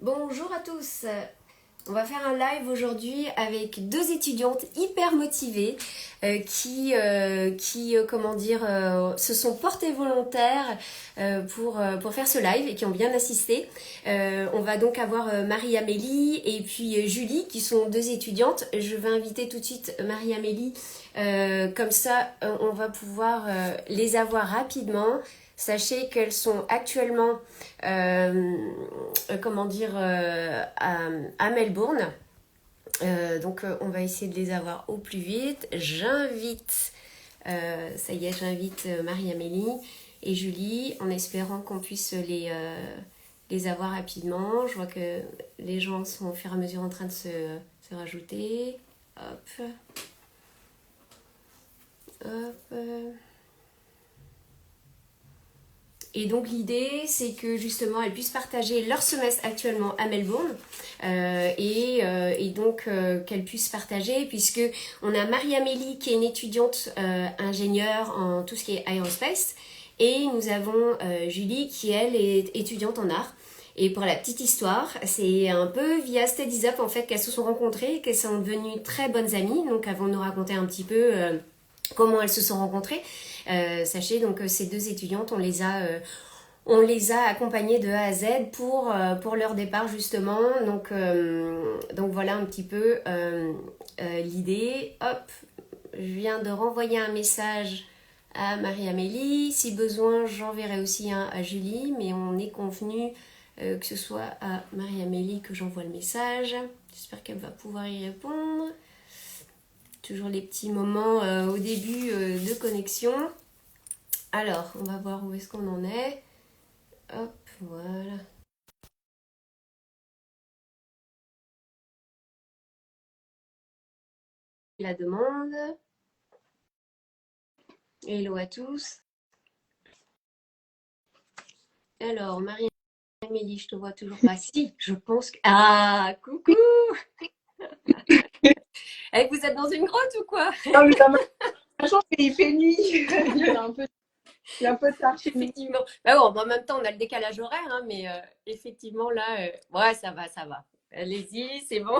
Bonjour à tous. On va faire un live aujourd'hui avec deux étudiantes hyper motivées qui se sont portées volontaires pour faire ce live et qui ont bien assisté. On va donc avoir Marie-Amélie et puis Julie qui sont deux étudiantes. Je vais inviter tout de suite Marie-Amélie. Comme ça, on va pouvoir les avoir rapidement. Sachez qu'elles sont actuellement à Melbourne. Donc on va essayer de les avoir au plus vite. J'invite Marie-Amélie et Julie en espérant qu'on puisse les avoir rapidement. Je vois que les gens sont au fur et à mesure en train de se rajouter. Hop. Hop. Et donc l'idée, c'est que justement elles puissent partager leur semestre actuellement à Melbourne et donc qu'elles puissent partager, puisque on a Marie-Amélie qui est une étudiante ingénieure en tout ce qui est aerospace, et nous avons Julie qui elle est étudiante en art. Et pour la petite histoire, c'est un peu via Studies Up en fait qu'elles se sont rencontrées, qu'elles sont devenues très bonnes amies. Donc elles vont nous raconter un petit peu comment elles se sont rencontrées. Sachez donc que ces deux étudiantes, on les a accompagnées de A à Z pour leur départ justement. Donc voilà un petit peu l'idée. Hop, je viens de renvoyer un message à Marie-Amélie. Si besoin, j'enverrai aussi un à Julie, mais on est convenu que ce soit à Marie-Amélie que j'envoie le message. J'espère qu'elle va pouvoir y répondre. Toujours les petits moments au début de connexion. Alors, on va voir où est-ce qu'on en est. Hop, voilà. La demande. Hello à tous. Alors, Marie-Amélie, je te vois toujours pas. Si, je pense que... Ah, coucou. Eh, vous êtes dans une grotte ou quoi? Non, mais dans ma chambre, il fait nuit. Il est un peu tard chez nous. Effectivement. Bah bon, en même temps, on a le décalage horaire, hein, mais effectivement, là, ouais, ça va, ça va. Allez-y, c'est bon.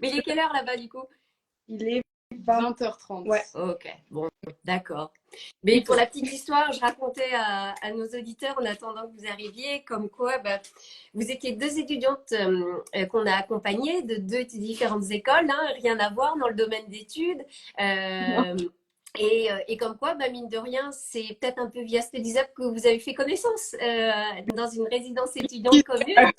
Mais il est quelle heure là-bas, du coup? Il est 20h30. Ouais. Ok, bon, d'accord. Mais pour la petite histoire, je racontais à nos auditeurs en attendant que vous arriviez, comme quoi bah, vous étiez deux étudiantes qu'on a accompagnées de deux différentes écoles, hein, rien à voir dans le domaine d'études. Non. Et comme quoi, bah, mine de rien, c'est peut-être un peu via Studies Up que vous avez fait connaissance dans une résidence étudiante commune.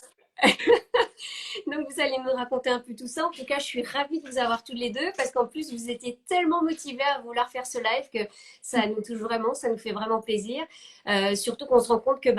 Donc, vous allez nous raconter un peu tout ça. En tout cas, je suis ravie de vous avoir tous les deux parce qu'en plus, vous étiez tellement motivés à vouloir faire ce live que ça nous touche vraiment, ça nous fait vraiment plaisir. Surtout qu'on se rend compte que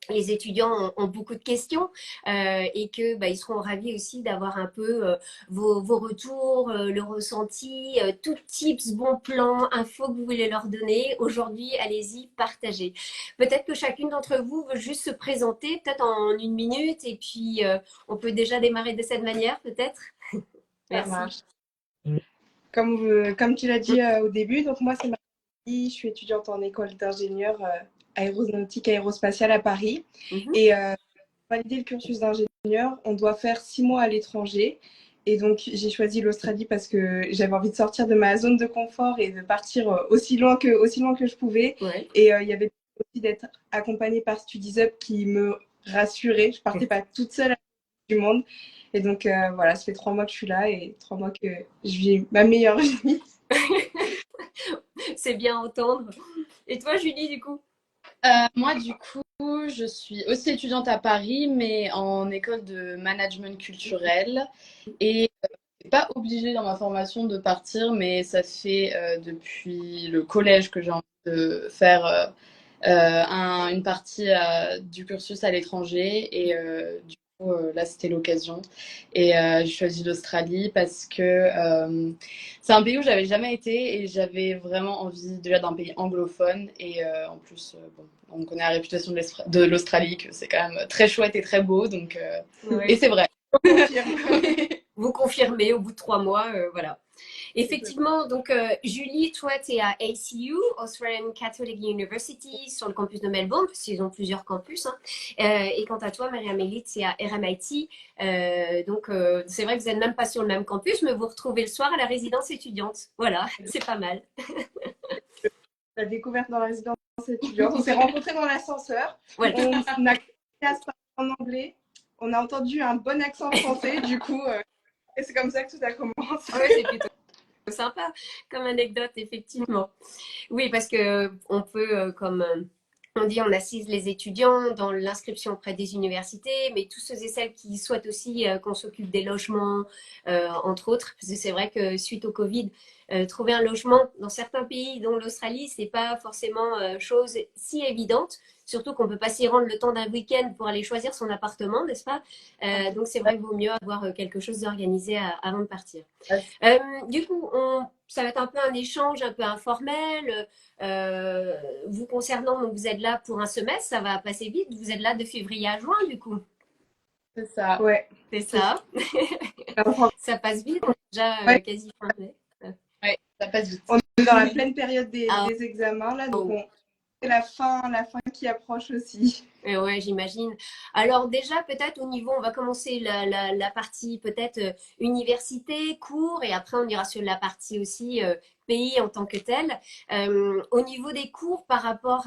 les étudiants ont beaucoup de questions et que ils seront ravis aussi d'avoir un peu vos retours, le ressenti, tout tips, bons plans, infos que vous voulez leur donner. Aujourd'hui, allez-y, partagez. Peut-être que chacune d'entre vous veut juste se présenter, peut-être en une minute, et puis on peut déjà démarrer de cette manière, peut-être. Ça Merci. marche. Comme tu l'as dit au début, donc moi, c'est Marie, je suis étudiante en école d'ingénieur aéronautique aérospatiale à Paris. Mhm. Et pour valider le cursus d'ingénieur, on doit faire 6 mois à l'étranger. Et donc, j'ai choisi l'Australie parce que j'avais envie de sortir de ma zone de confort et de partir aussi loin que je pouvais. Ouais. Et il y avait aussi d'être accompagnée par Studies Up qui me rassurait. Je partais pas toute seule du monde. Et donc, voilà, ça fait 3 mois que je suis là et 3 mois que je vis ma meilleure vie. C'est bien à entendre. Et toi, Julie, du coup? Moi, du coup, je suis aussi étudiante à Paris, mais en école de management culturel. Et pas obligée dans ma formation de partir, mais ça fait depuis le collège que j'ai envie de faire une partie du cursus à l'étranger. Et du coup, là, c'était l'occasion. Et j'ai choisi l'Australie parce que c'est un pays où j'avais jamais été et j'avais vraiment envie déjà d'un pays anglophone. Et en plus, bon, on connaît la réputation de l'Australie, que c'est quand même très chouette et très beau. Donc, Ouais. et c'est vrai. Je confirme. vous confirmer au bout de 3 mois. Voilà. Effectivement, donc Julie, toi, tu es à ACU, Australian Catholic University, sur le campus de Melbourne, parce qu'ils ont plusieurs campus. Hein. Et quant à toi, Marie-Amélie, tu es à RMIT. Donc, c'est vrai que vous n'êtes même pas sur le même campus, mais vous vous retrouvez le soir à la résidence étudiante. Voilà, c'est pas mal. La découverte dans la résidence étudiante. On s'est rencontrés dans l'ascenseur. Voilà. On a commencé à en anglais. On a entendu un bon accent français. Du coup, et c'est comme ça que tout a commencé. Ouais, c'est plutôt sympa comme anecdote, effectivement. Oui, parce que on peut, comme on dit, on assise les étudiants dans l'inscription auprès des universités, mais tous ceux et celles qui souhaitent aussi qu'on s'occupe des logements, entre autres, parce que c'est vrai que suite au Covid, trouver un logement dans certains pays, dont l'Australie, c'est pas forcément chose si évidente. Surtout qu'on peut pas s'y rendre le temps d'un week-end pour aller choisir son appartement, n'est-ce pas? Donc c'est vrai qu'il vaut mieux avoir quelque chose d'organisé avant de partir. Du coup, ça va être un peu un échange un peu informel. Vous concernant, donc vous êtes là pour un semestre, ça va passer vite. Vous êtes là de février à juin, du coup. C'est ça. Ouais. C'est ça. Ça passe vite, on est déjà Ouais. quasi fin mai. Ouais, ça passe vite. On est dans la pleine période des Ah. examens, là, donc c'est la fin qui approche aussi. Ouais, j'imagine. Alors déjà, peut-être au niveau, on va commencer la partie peut-être université, cours, et après on ira sur la partie aussi pays en tant que tel. Au niveau des cours, par rapport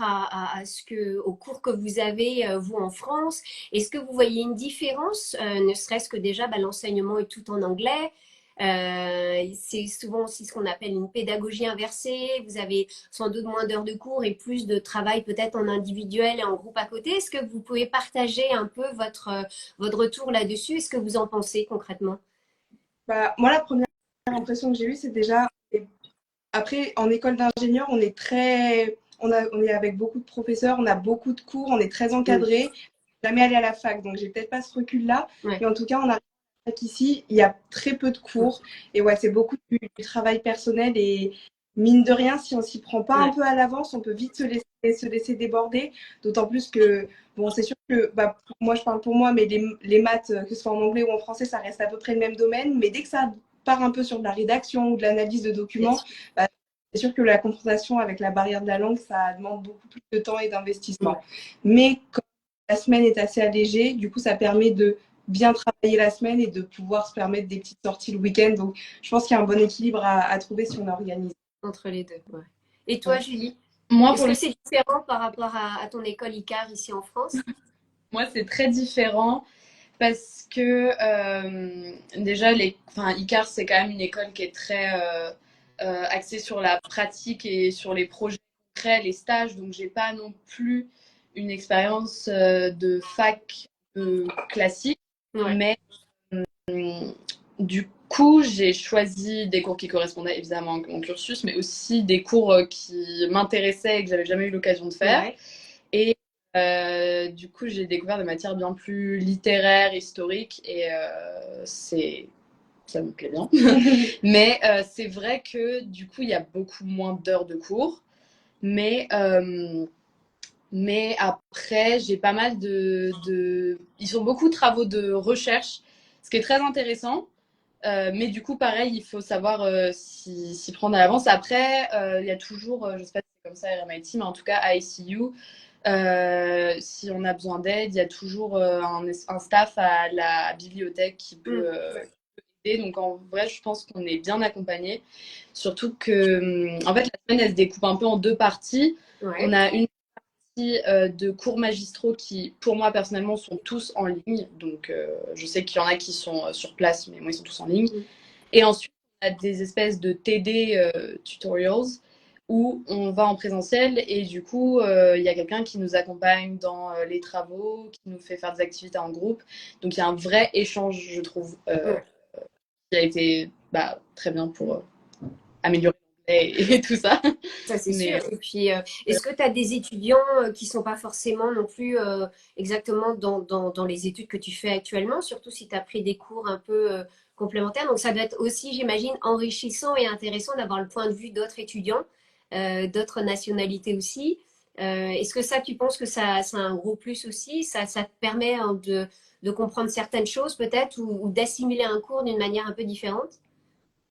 aux cours que vous avez, vous, en France, est-ce que vous voyez une différence, ne serait-ce que déjà, l'enseignement est tout en anglais. C'est souvent aussi ce qu'on appelle une pédagogie inversée. Vous avez sans doute moins d'heures de cours et plus de travail peut-être en individuel et en groupe à côté. Est-ce que vous pouvez partager un peu votre retour là-dessus? Est-ce que vous en pensez concrètement? Moi, la première impression que j'ai eue, c'est déjà... Après, en école d'ingénieur, on est avec beaucoup de professeurs, on a beaucoup de cours, on est très encadré. Jamais allé à la fac, donc j'ai peut-être pas ce recul-là. Ouais. Mais en tout cas, on arrive à la fac ici, il y a très peu de cours. Et ouais, c'est beaucoup du travail personnel. Et mine de rien, si on s'y prend pas un peu à l'avance, on peut vite se laisser déborder. D'autant plus que, bon, c'est sûr que, moi, je parle pour moi, mais les maths, que ce soit en anglais ou en français, ça reste à peu près le même domaine. Mais dès que ça part un peu sur de la rédaction ou de l'analyse de documents, c'est sûr que la confrontation avec la barrière de la langue, ça demande beaucoup plus de temps et d'investissement. Mais comme la semaine est assez allégée, du coup, ça permet de bien travailler la semaine et de pouvoir se permettre des petites sorties le week-end. Donc, je pense qu'il y a un bon équilibre à trouver si on organise. Entre les deux, ouais. Et toi, Julie? Moi, est-ce que c'est différent par rapport à ton école ICAR ici en France? Moi, c'est très différent parce que déjà, ICAR, c'est quand même une école qui est très axée sur la pratique et sur les projets concrets, les stages. Donc, j'ai pas non plus une expérience de fac classique. Ouais. Mais du coup, j'ai choisi des cours qui correspondaient évidemment à mon cursus, mais aussi des cours qui m'intéressaient et que j'avais jamais eu l'occasion de faire. Ouais. Et du coup, j'ai découvert des matières bien plus littéraires, historiques, et ça me plaît bien. Mais c'est vrai que du coup, il y a beaucoup moins d'heures de cours. Mais après, j'ai pas mal Ils sont beaucoup de travaux de recherche, ce qui est très intéressant. Mais du coup, pareil, il faut savoir s'y prendre à l'avance. Après, il y a toujours, je sais pas si c'est comme ça à RMIT, mais en tout cas à ICU, si on a besoin d'aide, il y a toujours un staff à la bibliothèque qui peut aider. Donc en vrai, je pense qu'on est bien accompagné. Surtout que, en fait, la semaine, elle se découpe un peu en deux parties. Ouais. On a une de cours magistraux qui, pour moi personnellement, sont tous en ligne. Donc, je sais qu'il y en a qui sont sur place, mais moi, ils sont tous en ligne. Et ensuite, on a des espèces de TD tutorials où on va en présentiel et du coup, il y a quelqu'un qui nous accompagne dans les travaux, qui nous fait faire des activités en groupe. Donc, il y a un vrai échange, je trouve, qui a été très bien pour améliorer et tout ça. Ça, c'est sûr. Et puis, est-ce que tu as des étudiants qui ne sont pas forcément non plus exactement dans les études que tu fais actuellement, surtout si tu as pris des cours un peu complémentaires? Donc, ça doit être aussi, j'imagine, enrichissant et intéressant d'avoir le point de vue d'autres étudiants, d'autres nationalités aussi. Est-ce que ça, tu penses que ça, c'est un gros plus aussi? Ça te permet hein, de comprendre certaines choses peut-être ou d'assimiler un cours d'une manière un peu différente?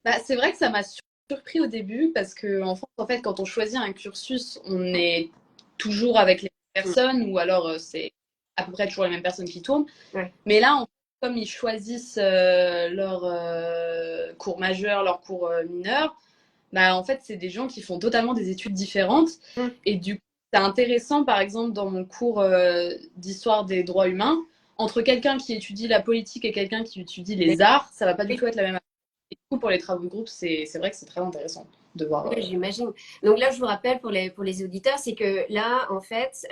Bah, c'est vrai que ça m'a surpris au début parce que en France, en fait, quand on choisit un cursus, on est toujours avec les mêmes Mm. personnes ou alors c'est à peu près toujours les mêmes personnes qui tournent. Ouais. Mais là, comme ils choisissent leurs cours majeurs, leurs cours mineurs, bah, en fait, c'est des gens qui font totalement des études différentes. Mm. Et du coup, c'est intéressant, par exemple, dans mon cours d'histoire des droits humains, entre quelqu'un qui étudie la politique et quelqu'un qui étudie les arts, ça va pas du tout être la même. Et du coup, pour les travaux de groupe, c'est vrai que c'est très intéressant de voir. Oui, j'imagine. Donc là, je vous rappelle pour les auditeurs, c'est que là, en fait,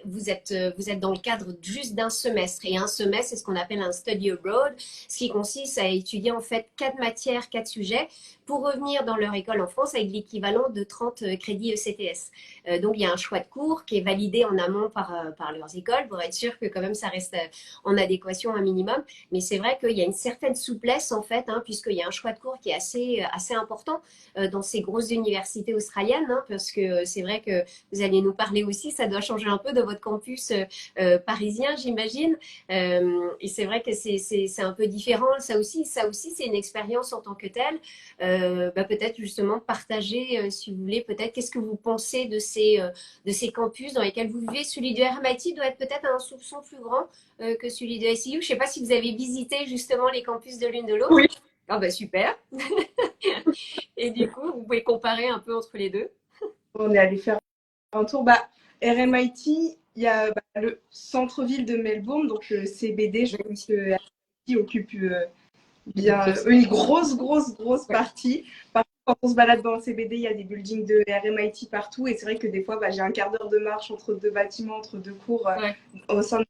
vous êtes dans le cadre juste d'un semestre. Et un semestre, c'est ce qu'on appelle un study abroad, ce qui consiste à étudier en fait 4 matières, 4 sujets, pour revenir dans leur école en France avec l'équivalent de 30 crédits ECTS. Donc il y a un choix de cours qui est validé en amont par leurs écoles pour être sûr que quand même ça reste en adéquation un minimum. Mais c'est vrai qu'il y a une certaine souplesse en fait, hein, puisqu'il y a un choix de cours qui est assez important dans ces grosses universités australiennes, hein, parce que c'est vrai que vous allez nous parler aussi, ça doit changer un peu de votre campus parisien, j'imagine. Et c'est vrai que c'est un peu différent. Ça aussi c'est une expérience en tant que telle. Peut-être justement partager, si vous voulez, peut-être qu'est-ce que vous pensez de ces campus dans lesquels vous vivez. Celui du RMIT doit être peut-être un soupçon plus grand que celui de SIU. Je ne sais pas si vous avez visité justement les campus de l'une de l'autre. Oui. Ah bah super. Et du coup, vous pouvez comparer un peu entre les deux. On est allé faire un tour. Bah, RMIT, il y a le centre-ville de Melbourne, donc le CBD. Je pense que RMIT occupe bien une grosse partie. Par contre, quand on se balade dans le CBD, il y a des buildings de RMIT partout. Et c'est vrai que des fois, j'ai un quart d'heure de marche entre deux bâtiments, entre deux cours au sein de...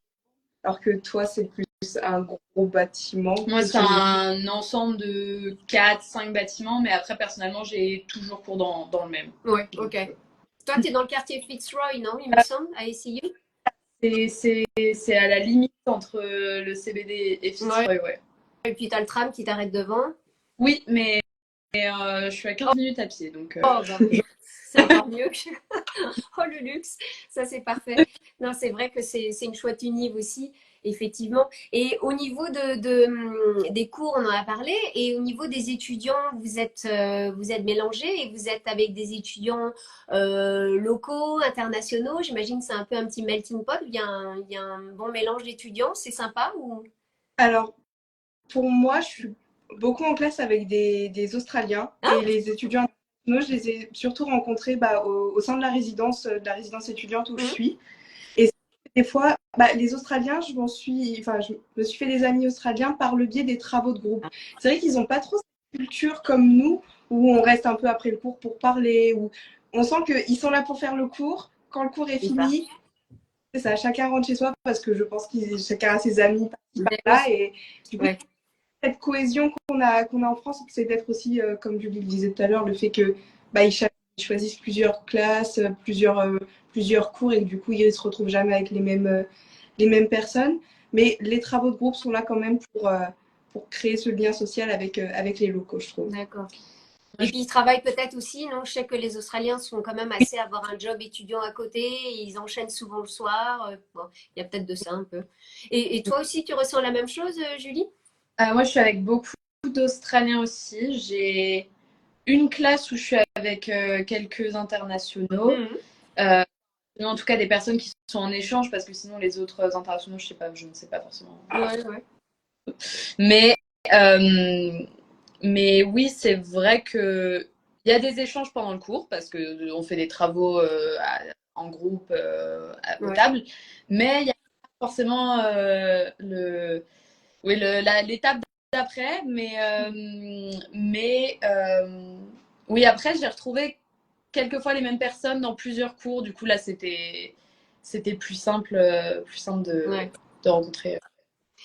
Alors que toi, c'est plus un gros bâtiment. Moi, c'est un ensemble de 4-5 bâtiments, mais après, personnellement, j'ai toujours cours dans le même. Ouais, ok. Toi, tu es dans le quartier Fitzroy, non, il me semble, à SIU? C'est à la limite entre le CBD et Fitzroy, ouais. Et puis, tu as le tram qui t'arrête devant. Oui, mais je suis à 15 minutes à pied, donc... Oh, c'est encore mieux. Oh, le luxe, ça c'est parfait. Non, c'est vrai que c'est une chouette unive aussi, effectivement. Et au niveau des cours, on en a parlé, et au niveau des étudiants, vous êtes mélangés et vous êtes avec des étudiants locaux, internationaux. J'imagine que c'est un peu un petit melting pot. Il y a un bon mélange d'étudiants, c'est sympa ou... Alors, pour moi, je suis beaucoup en classe avec des Australiens et les étudiants internationaux, je les ai surtout rencontrés au sein de la résidence étudiante où je suis. Et des fois, les Australiens, je me suis fait des amis australiens par le biais des travaux de groupe. C'est vrai qu'ils n'ont pas trop cette culture comme nous, où on reste un peu après le cours pour parler, où on sent qu'ils sont là pour faire le cours. Quand le cours est fini, c'est ça, chacun rentre chez soi parce que je pense que chacun a ses amis par-là. Et du coup, cette cohésion qu'on a en France, c'est d'être aussi, comme Julie le disait tout à l'heure, le fait que ils choisissent plusieurs classes, plusieurs cours et du coup ils se retrouvent jamais avec les mêmes personnes. Mais les travaux de groupe sont là quand même pour créer ce lien social avec les locaux, je trouve. D'accord. Et puis ils travaillent peut-être aussi, non? Je sais que les Australiens sont quand même assez à avoir un job étudiant à côté, ils enchaînent souvent le soir. Bon, il y a peut-être de ça un peu. Et toi aussi, tu ressens la même chose, Julie? Moi, je suis avec beaucoup d'Australiens aussi. J'ai une classe où je suis avec quelques internationaux. En tout cas, des personnes qui sont en échange, parce que sinon, les autres internationaux, je ne sais pas forcément. Ouais. Mais oui, c'est vrai que il y a des échanges pendant le cours, parce qu'on fait des travaux en groupe aux tables, mais il n'y a pas forcément l'étape d'après. Oui, après, j'ai retrouvé quelquefois les mêmes personnes dans plusieurs cours. Du coup, là, c'était plus simple de rencontrer.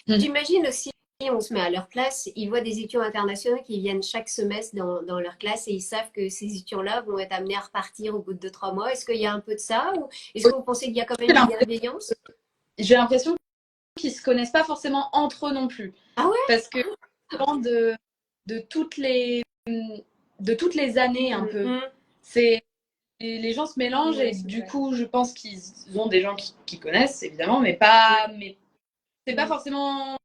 J'imagine aussi, on se met à leur place, ils voient des étudiants internationaux qui viennent chaque semestre dans leur classe et ils savent que ces étudiants-là vont être amenés à repartir au bout de 2-3 mois. Est-ce qu'il y a un peu de ça ou est-ce que vous pensez qu'il y a quand même une bienveillance? J'ai l'impression qu'ils ne se connaissent pas forcément entre eux non plus. Ah ouais? Parce que de toutes les années un peu, c'est les gens se mélangent Ouais, et c'est du vrai. coup, je pense qu'ils ont des gens qui connaissent, évidemment, mais c'est pas Mm. forcément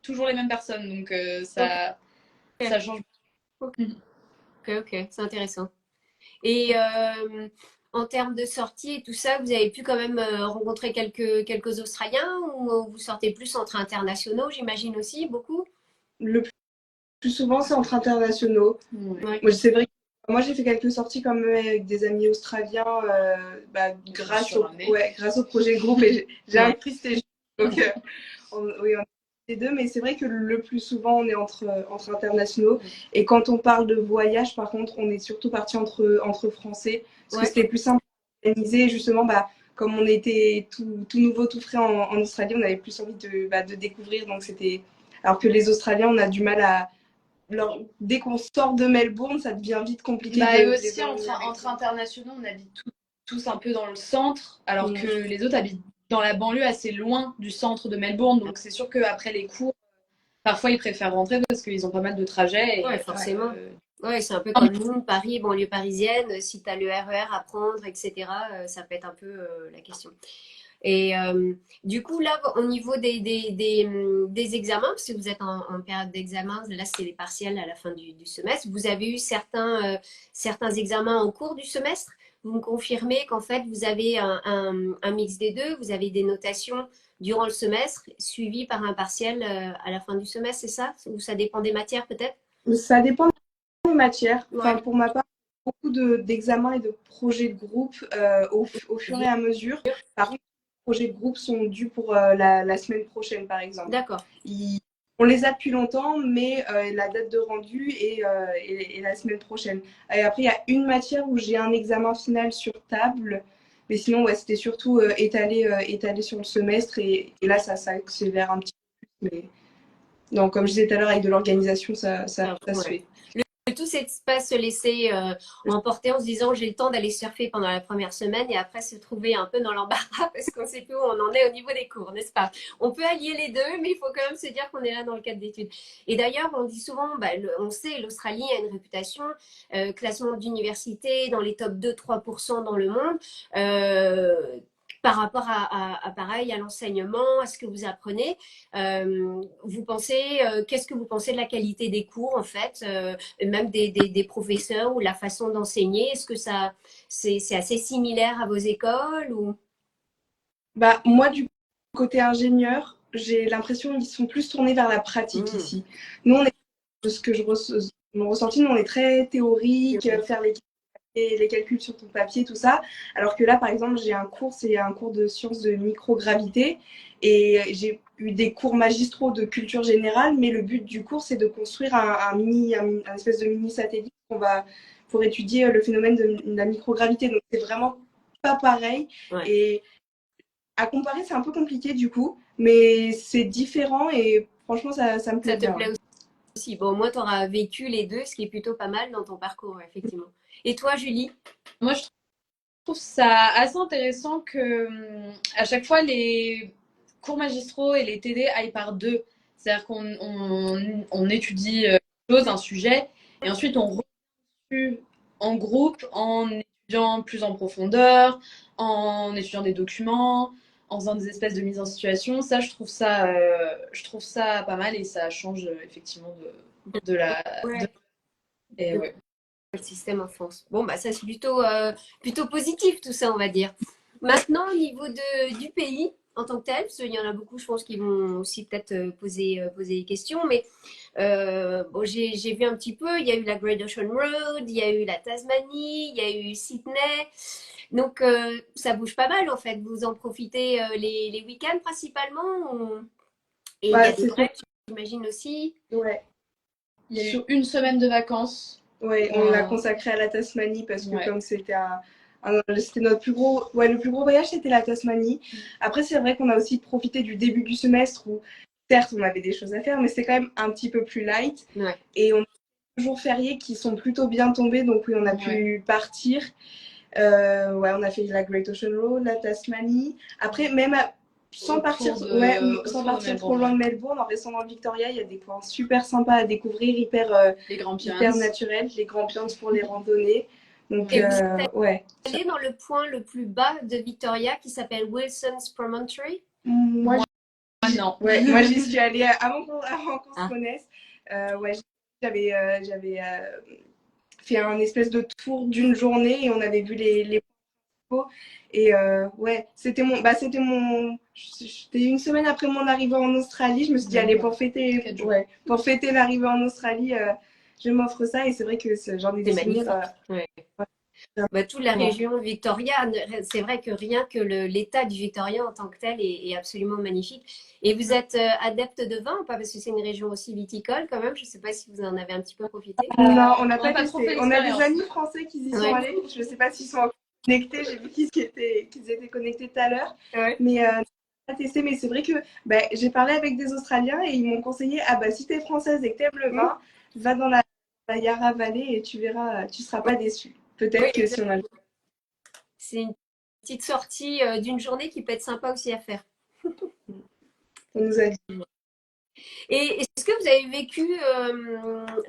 toujours les mêmes personnes. Donc, Ok, ça change. ok, Mhm. ok, c'est intéressant. Et en termes de sortie et tout ça, vous avez pu quand même rencontrer quelques Australiens ou vous sortez plus entre internationaux, j'imagine aussi, beaucoup? Le plus souvent, c'est entre internationaux. Ouais. Ouais, Moi, c'est vrai que moi, j'ai fait quelques sorties quand même avec des amis australiens grâce au projet de groupe. Et j'ai un ouais, prestige. Donc, oui, on est les deux. Mais c'est vrai que le plus souvent, on est entre internationaux. Et quand on parle de voyage, par contre, on est surtout parti entre Français. Parce que ouais, c'était plus simple d'organiser. Justement, comme on était tout nouveau, tout frais en Australie, on avait plus envie de découvrir. Donc, c'était. Alors que les Australiens, on a du mal à dès qu'on sort de Melbourne, ça devient vite compliqué Bah, et de les aussi, emmener avec entre nous. internationaux, on habite tous un peu dans le centre, alors que Mm. les autres habitent dans la banlieue assez loin du centre de Melbourne. Donc, c'est sûr qu'après les cours, parfois, ils préfèrent rentrer parce qu'ils ont pas mal de trajets. ouais, Et, Ouais. forcément. Ouais, c'est un peu comme nous, Paris, banlieue parisienne, si tu as le RER à prendre, etc., ça peut être un peu la question. Et du coup, là, au niveau des examens, parce que vous êtes en période d'examen, là, c'est les partiels à la fin du semestre, vous avez eu certains examens en cours du semestre. Vous me confirmez qu'en fait, vous avez un mix des deux, vous avez des notations durant le semestre, suivies par un partiel à la fin du semestre, c'est ça? Ou ça dépend des matières peut-être? Ça dépend des matières. Enfin, Ouais. pour ma part, beaucoup d'examens et de projets de groupe au fur et à mesure. Par contre, les projets de groupe sont dus pour la semaine prochaine, par exemple. D'accord. Ils- on les a depuis longtemps, mais la date de rendu est la semaine prochaine. Et après, il y a une matière où j'ai un examen final sur table. Mais sinon, ouais, c'était surtout étalé sur le semestre. Et là, ça s'accélère un petit peu. Mais non, comme je disais tout à l'heure, avec de l'organisation, ça se Ouais. fait. Le tout, c'est de pas se laisser emporter en se disant j'ai le temps d'aller surfer pendant la première semaine et après se trouver un peu dans l'embarras parce qu'on sait plus où on en est au niveau des cours, n'est-ce pas? On peut allier les deux, mais il faut quand même se dire qu'on est là dans le cadre d'études. Et d'ailleurs, on dit souvent, on sait, l'Australie a une réputation, classement d'université dans les top 2-3% dans le monde. Euh, par rapport pareil, à l'enseignement, à ce que vous apprenez, qu'est-ce que vous pensez de la qualité des cours en fait, même des professeurs ou la façon d'enseigner? Est-ce que c'est assez similaire à vos écoles ou... Moi, du côté ingénieur, j'ai l'impression qu'ils sont plus tournés vers la pratique Mmh, ici. Nous, on est, de ce que mon ressenti, nous, on est très théorique, théorie. faire les calculs sur ton papier, tout ça. Alors que là, par exemple, j'ai un cours, c'est un cours de sciences de microgravité. Et j'ai eu des cours magistraux de culture générale, mais le but du cours, c'est de construire un espèce de mini satellite pour étudier le phénomène de la microgravité. Donc, c'est vraiment pas pareil. Ouais. Et à comparer, c'est un peu compliqué du coup, mais c'est différent et franchement, ça me plaît Ça te bien. plaît Ouais. aussi? Bon, moi, tu auras vécu les deux, ce qui est plutôt pas mal dans ton parcours, ouais, effectivement. Et toi, Julie? Moi, je trouve ça assez intéressant que à chaque fois les cours magistraux et les TD aillent par deux. C'est-à-dire on étudie un sujet, et ensuite on revue en groupe en étudiant plus en profondeur, en étudiant des documents, en faisant des espèces de mise en situation. Ça, je trouve ça pas mal et ça change effectivement de la. De, Ouais. et ouais. Le système en France. Bon, bah ça c'est plutôt positif tout ça, on va dire. Maintenant, au niveau du pays en tant que tel, parce qu'il y en a beaucoup, je pense, qui vont aussi peut-être poser des questions, mais bon, j'ai vu un petit peu, il y a eu la Great Ocean Road, il y a eu la Tasmanie, il y a eu Sydney, donc ça bouge pas mal en fait. Vous en profitez les week-ends principalement et il y a des C'est sûr. breaks, j'imagine aussi. Ouais. Il y a eu une semaine de vacances. Ouais, on l'a En- consacré à la Tasmanie parce que ouais. comme c'était notre plus gros, ouais, le plus gros voyage, c'était la Tasmanie. Après, c'est vrai qu'on a aussi profité du début du semestre où, certes, on avait des choses à faire, mais c'est quand même un petit peu plus light. Ouais. Et on a des jours fériés qui sont plutôt bien tombés, donc oui, on a Ouais. pu partir. Ouais, on a fait la Great Ocean Road, la Tasmanie. Après, sans partir, sans Autour de partir trop Melbourne, loin ouais. de Melbourne, en restant dans le Victoria, il y a des coins super sympas à découvrir, Les Grampians. hyper naturels, les Grampians pour les randonnées. Donc, Et vous êtes ouais. allé dans le point le plus bas de Victoria qui s'appelle Wilson's Promontory? Moi, Non. ouais, moi j'y suis allée avant qu'on se Ah. connaisse. Ouais, j'avais fait un espèce de tour d'une journée et on avait vu les points. Et ouais, c'était c'était une semaine après mon arrivée en Australie. Je me suis dit, allez, pour fêter l'arrivée en Australie, je m'offre ça. Et c'est vrai que j'en ai des C'est souvenirs. magnifique. Ouais. Bah, toute la région Victoria, c'est vrai que rien que l'état du Victoria en tant que tel est absolument magnifique. Et vous êtes adepte de vin ou pas? Parce que c'est une région aussi viticole quand même. Je ne sais pas si vous en avez un petit peu profité. Non, on n'a On n'a pas trop fait testé. On a des l'expérience. amis français qui y sont Ouais. allés. Je ne sais pas s'ils sont encore connectés. J'ai vu qu'ils étaient connectés tout à l'heure. Ouais. Mais pas testé. Mais c'est vrai que j'ai parlé avec des Australiens et ils m'ont conseillé, ah bah si t'es française et que t'aimes le vin, va dans la Yarra Valley et tu verras, tu seras pas déçu. Peut-être Oui, que si on a c'est une petite sortie d'une journée qui peut être sympa aussi à faire. on nous a dit. Et est-ce que vous avez vécu,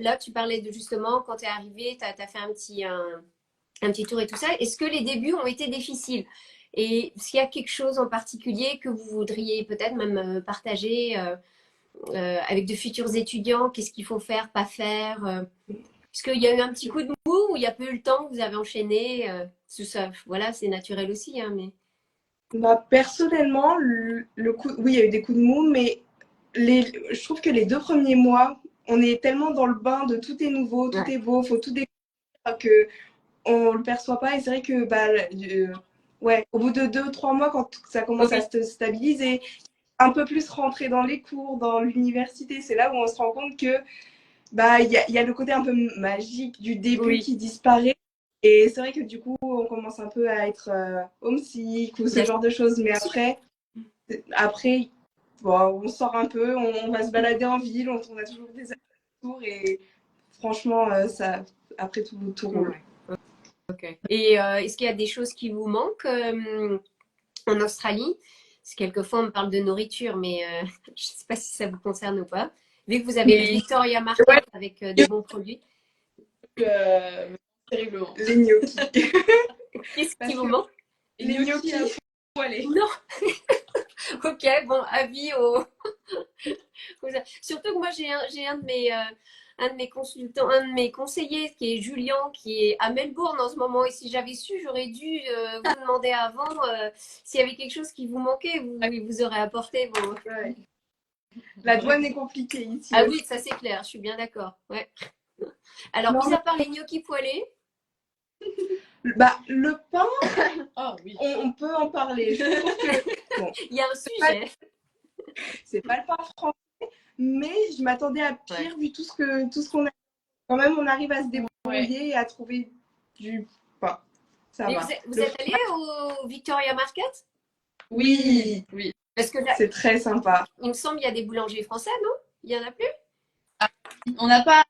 là tu parlais de justement quand tu es arrivé, tu as fait un petit tour et tout ça, est-ce que les débuts ont été difficiles? Et s'il y a quelque chose en particulier que vous voudriez peut-être même partager avec de futurs étudiants, qu'est-ce qu'il faut faire, pas faire est-ce qu'il y a eu un petit coup de mou ou il n'y a pas eu le temps que vous avez enchaîné tout ça, voilà, c'est naturel aussi, hein, mais... Bah, personnellement, le coup, oui, il y a eu des coups de mou, mais je trouve que les 2 premiers mois, on est tellement dans le bain de tout est nouveau, tout Ouais. est beau, faut tout découvrir que on le perçoit pas. Et c'est vrai que ouais, au bout de 2 ou 3 mois, quand ça commence à se stabiliser, un peu plus rentrer dans les cours, dans l'université, c'est là où on se rend compte que il y a le côté un peu magique du début qui disparaît. Et c'est vrai que du coup, on commence un peu à être homesick ou ce genre de choses. Mais après bon, on sort un peu, on va se balader en ville, on a toujours des allers-retours et franchement, après tout roule. Ouais. Ok. Et est-ce qu'il y a des choses qui vous manquent en Australie? Parce que quelquefois on me parle de nourriture, mais je ne sais pas si ça vous concerne ou pas. Vu que vous avez le Victoria Market avec des bons produits. Terriblement. Les gnocchis. Qu'est-ce qui vous manque? Les gnocchis poêlés. Non. Ok, bon, avis au. Surtout que moi j'ai un de mes consultants, un de mes conseillers qui est Julien, qui est à Melbourne en ce moment. Et si j'avais su, j'aurais dû vous demander avant s'il y avait quelque chose qui vous manquait, il vous aurait apporté. Bon. Ouais. La douane est compliquée ici. Ah oui, ça c'est clair, je suis bien d'accord. Ouais. Alors, mis à part les gnocchis poêlés. Le pain, Oh, oui. on peut en parler. Je trouve que bon, Il y a un sujet. c'est pas le pain français, mais je m'attendais à pire vu tout ce qu'on a. Quand même, on arrive à se débrouiller et à trouver du pain. Ça Mais va. vous êtes allé au Victoria Market? Oui. Parce que là, c'est très sympa. il me semble qu'il y a des boulangers français, non? Il y en a plus? On n'a pas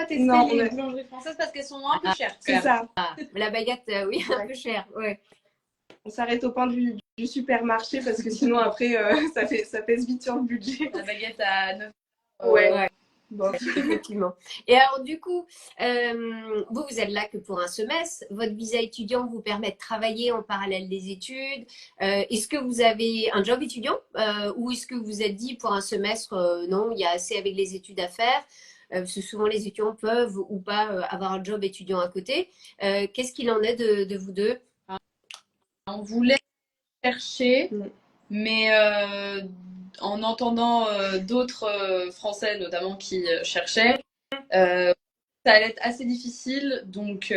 testé Non, les boulangeries françaises parce qu'elles sont un peu chères. C'est ça. La baguette, oui, un peu chère. Ouais. On s'arrête au pain du supermarché parce que sinon après ça pèse vite sur le budget. La baguette à 9 Ouais. Bon. Effectivement. Et alors du coup, vous êtes là que pour un semestre. Votre visa étudiant vous permet de travailler en parallèle des études. Est-ce que vous avez un job étudiant ou est-ce que vous vous êtes dit pour un semestre, non, il y a assez avec les études à faire parce que souvent les étudiants peuvent ou pas avoir un job étudiant à côté. Qu'est-ce qu'il en est de vous deux? On voulait chercher, mais en entendant d'autres Français notamment qui cherchaient, ça allait être assez difficile. Donc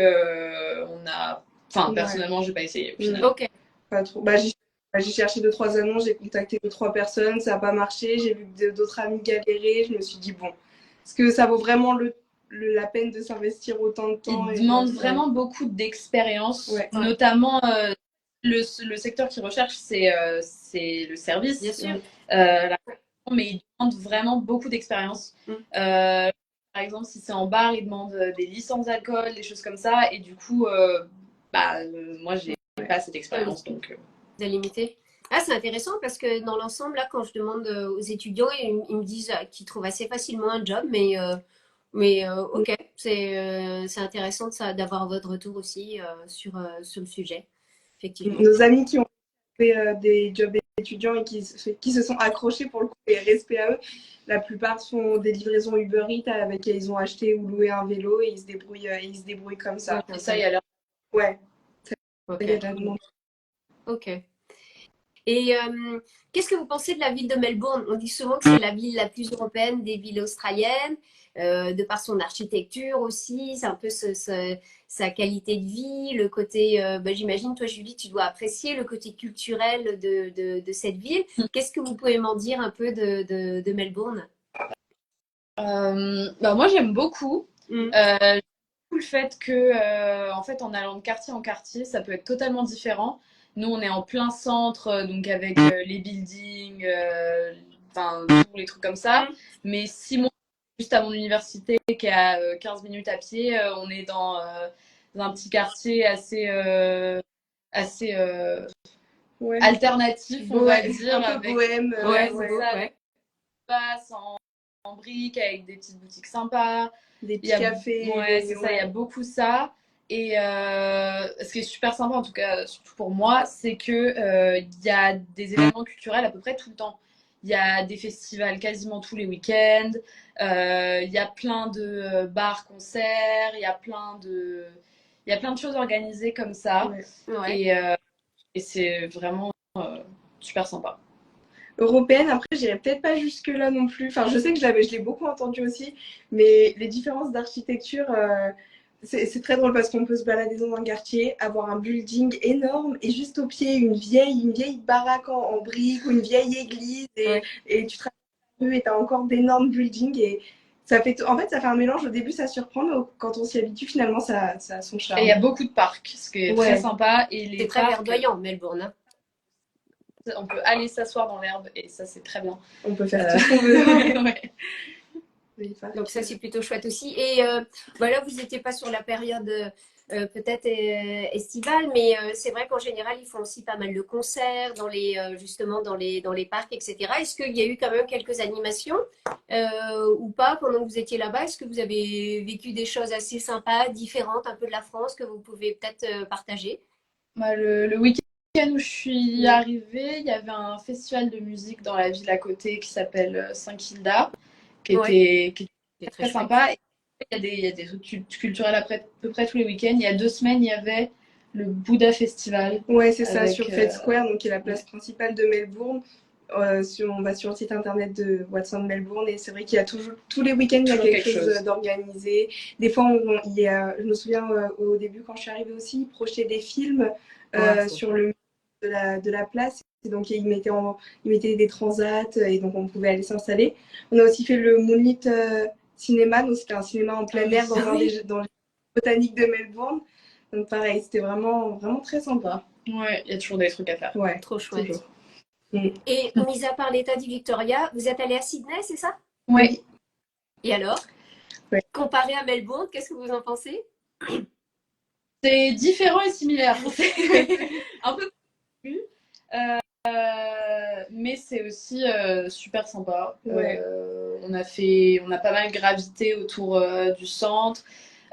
personnellement, j'ai pas essayé au final. Ok. Pas trop. J'ai cherché 2-3 annonces, j'ai contacté 2-3 personnes, ça n'a pas marché. J'ai vu d'autres amis galérer. Je me suis dit, bon, est-ce que ça vaut vraiment la peine de s'investir autant de temps? Ils demandent vraiment beaucoup d'expérience, notamment le secteur qu'ils recherchent, c'est le service. Bien sûr. Mais ils demandent vraiment beaucoup d'expérience. Par exemple, si c'est en bar, ils demandent des licences d'alcool, des choses comme ça. Et du coup, moi, j'ai pas cette expérience. Donc, de limiter. Ah, c'est intéressant parce que dans l'ensemble, là, quand je demande aux étudiants, ils me disent qu'ils trouvent assez facilement un job, mais Mais ok, c'est intéressant d'avoir votre retour aussi sur le sujet, effectivement. Nos amis qui ont fait des jobs étudiants et qui se sont accrochés pour le coup, et respect à eux, la plupart font des livraisons Uber Eats avec qui ils ont acheté ou loué un vélo et ils se débrouillent comme Ouais, ça. Et ça, il y a l'air. Ouais, ok. il y a de la demande. Ok. Et qu'est-ce que vous pensez de la ville de Melbourne? On dit souvent que c'est la ville la plus européenne des villes australiennes, de par son architecture aussi, c'est un peu sa qualité de vie, le côté, bah, j'imagine, toi Julie, tu dois apprécier le côté culturel de cette ville. Qu'est-ce que vous pouvez m'en dire un peu de Melbourne? Bah, moi, j'aime beaucoup. Mm. J'aime beaucoup le fait que, en fait, en allant de quartier en quartier, ça peut être totalement différent. Nous, on est en plein centre, donc avec les buildings, enfin, tous les trucs comme ça. Mais si moi, juste à mon université, qui est à 15 minutes à pied, on est dans un petit quartier assez Ouais. alternatif, on va dire, un peu avec bohème. Ouais, c'est beau, ça, ouais. espace en briques avec des petites boutiques sympas. Des Il y petits a, cafés. ouais, c'est ça, il y a beaucoup ça. Et ce qui est super sympa, en tout cas, surtout pour moi, c'est que il y a des événements culturels à peu près tout le temps. Il y a des festivals quasiment tous les week-ends. Il y a plein de bars, concerts. Il y a plein de choses organisées comme ça. Ouais. Ouais. Et c'est vraiment super sympa. Européenne, après, j'irais peut-être pas jusque-là non plus. Enfin, je sais que je l'ai beaucoup entendu aussi, mais les différences d'architecture, c'est très drôle parce qu'on peut se balader dans un quartier, avoir un building énorme et juste au pied une vieille baraque en briques ou une vieille église Ouais. et tu traverses la rue et t'as encore d'énormes buildings et ça fait, en fait, ça fait un mélange. Au début, ça surprend, mais quand on s'y habitue, finalement, ça a son Et il y a charme. beaucoup de parcs, ce qui est très sympa. Et les C'est très parcs, verdoyant, Melbourne, hein. on peut aller s'asseoir dans l'herbe et ça, c'est très bien. On peut faire tout ce qu'on veut. Ouais. Donc ça, c'est plutôt chouette aussi. Et voilà, vous n'étiez pas sur la période peut-être estivale, mais c'est vrai qu'en général, ils font aussi pas mal de concerts justement dans les parcs, etc. Est-ce qu'il y a eu quand même quelques animations ou pas pendant que vous étiez là-bas? Est-ce que vous avez vécu des choses assez sympas, différentes un peu de la France que vous pouvez peut-être partager? Bah, le week-end où je suis arrivée, il y avait un festival de musique dans la ville à côté qui s'appelle Saint-Kilda, Ouais, qui était c'est très très chouette. sympa. Et il y a des trucs culturels à peu près tous les week-ends. Il y a 2 semaines, il y avait le Bouddha Festival Ouais, c'est ça, sur avec. Fed Square, donc qui est la place Ouais, principale de Melbourne. On va sur le site internet de Watson Melbourne et c'est vrai qu'il y a toujours, tous les week-ends, il y a toujours quelque quelque chose chose. d'organisé. Des fois, je me souviens au début quand je suis arrivée aussi, ils projetaient des films Ouais, c'est sur le mur de la place. Et donc, ils mettaient des transats et donc on pouvait aller s'installer. On a aussi fait le Moonlit Cinéma, donc c'était un cinéma en plein air dans les botaniques de Melbourne. Donc pareil, c'était vraiment, vraiment très sympa. Ouais, il y a toujours des trucs à faire. Ouais, trop chouette. toujours. Mm. Et mis à part l'État du Victoria, vous êtes allé à Sydney, c'est ça? Ouais, Oui, Et alors, ouais. comparé à Melbourne, qu'est-ce que vous en pensez? c'est différent et similaire. C'est un peu plus. Mais c'est aussi super sympa. Ouais. On a pas mal gravité autour du centre.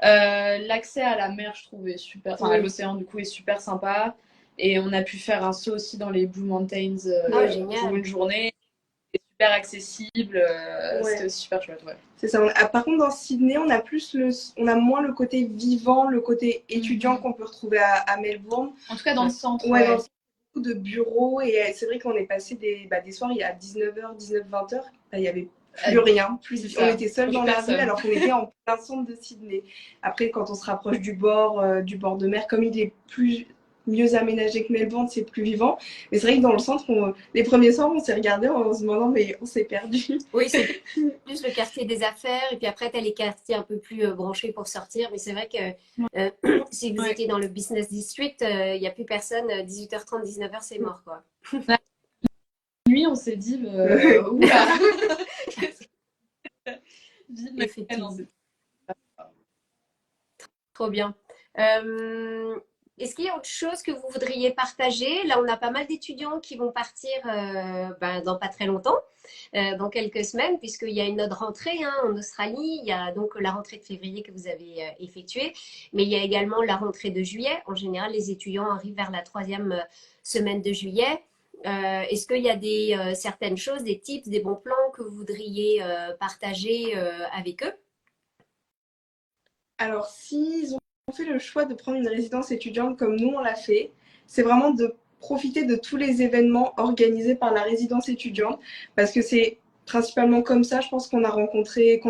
L'accès à la mer, je trouvais super, enfin à Oui. l'océan du coup est super sympa. Et on a pu faire un saut aussi dans les Blue Mountains Ah, pour génial. une journée. C'était super accessible. C'était Ouais. aussi super chouette, ouais. C'est ça. Par contre, dans Sydney, on a moins le côté vivant, le côté étudiant qu'on peut retrouver à Melbourne. En tout cas dans le centre, Ouais, dans le ouais. centre, beaucoup de bureaux et c'est vrai qu'on est passé des soirs, il y a 19h, 19-20h, il y avait plus rien. C'est On ça. était seuls Plus dans la rue personne. alors qu'on était en plein centre de Sydney. Après, quand on se rapproche du bord de mer, comme il est mieux aménagé que Melbourne, c'est plus vivant. Mais c'est vrai que dans le centre, les premiers soirs, on s'est regardé en se demandant, mais on s'est perdu. Oui, c'est plus le quartier des affaires. Et puis après, tu as les quartiers un peu plus branchés pour sortir. Mais c'est vrai que si vous Ouais. étiez dans le business district, il n'y a plus personne. 18h30, 19h, c'est mort, quoi. La nuit, on s'est dit, oula, vite, mais non, Effectivement. c'est Trop bien. Euh, Est-ce qu'il y a autre chose que vous voudriez partager? Là, on a pas mal d'étudiants qui vont partir dans pas très longtemps, dans quelques semaines, puisqu'il y a une autre rentrée hein, en Australie. Il y a donc la rentrée de février que vous avez effectuée, mais il y a également la rentrée de juillet. En général, les étudiants arrivent vers la troisième semaine de juillet. Est-ce qu'il y a certaines choses, des tips, des bons plans que vous voudriez partager avec eux? Alors, s'ils ont fait le choix de prendre une résidence étudiante comme nous on l'a fait, c'est vraiment de profiter de tous les événements organisés par la résidence étudiante, parce que c'est principalement comme ça, je pense qu'on a rencontré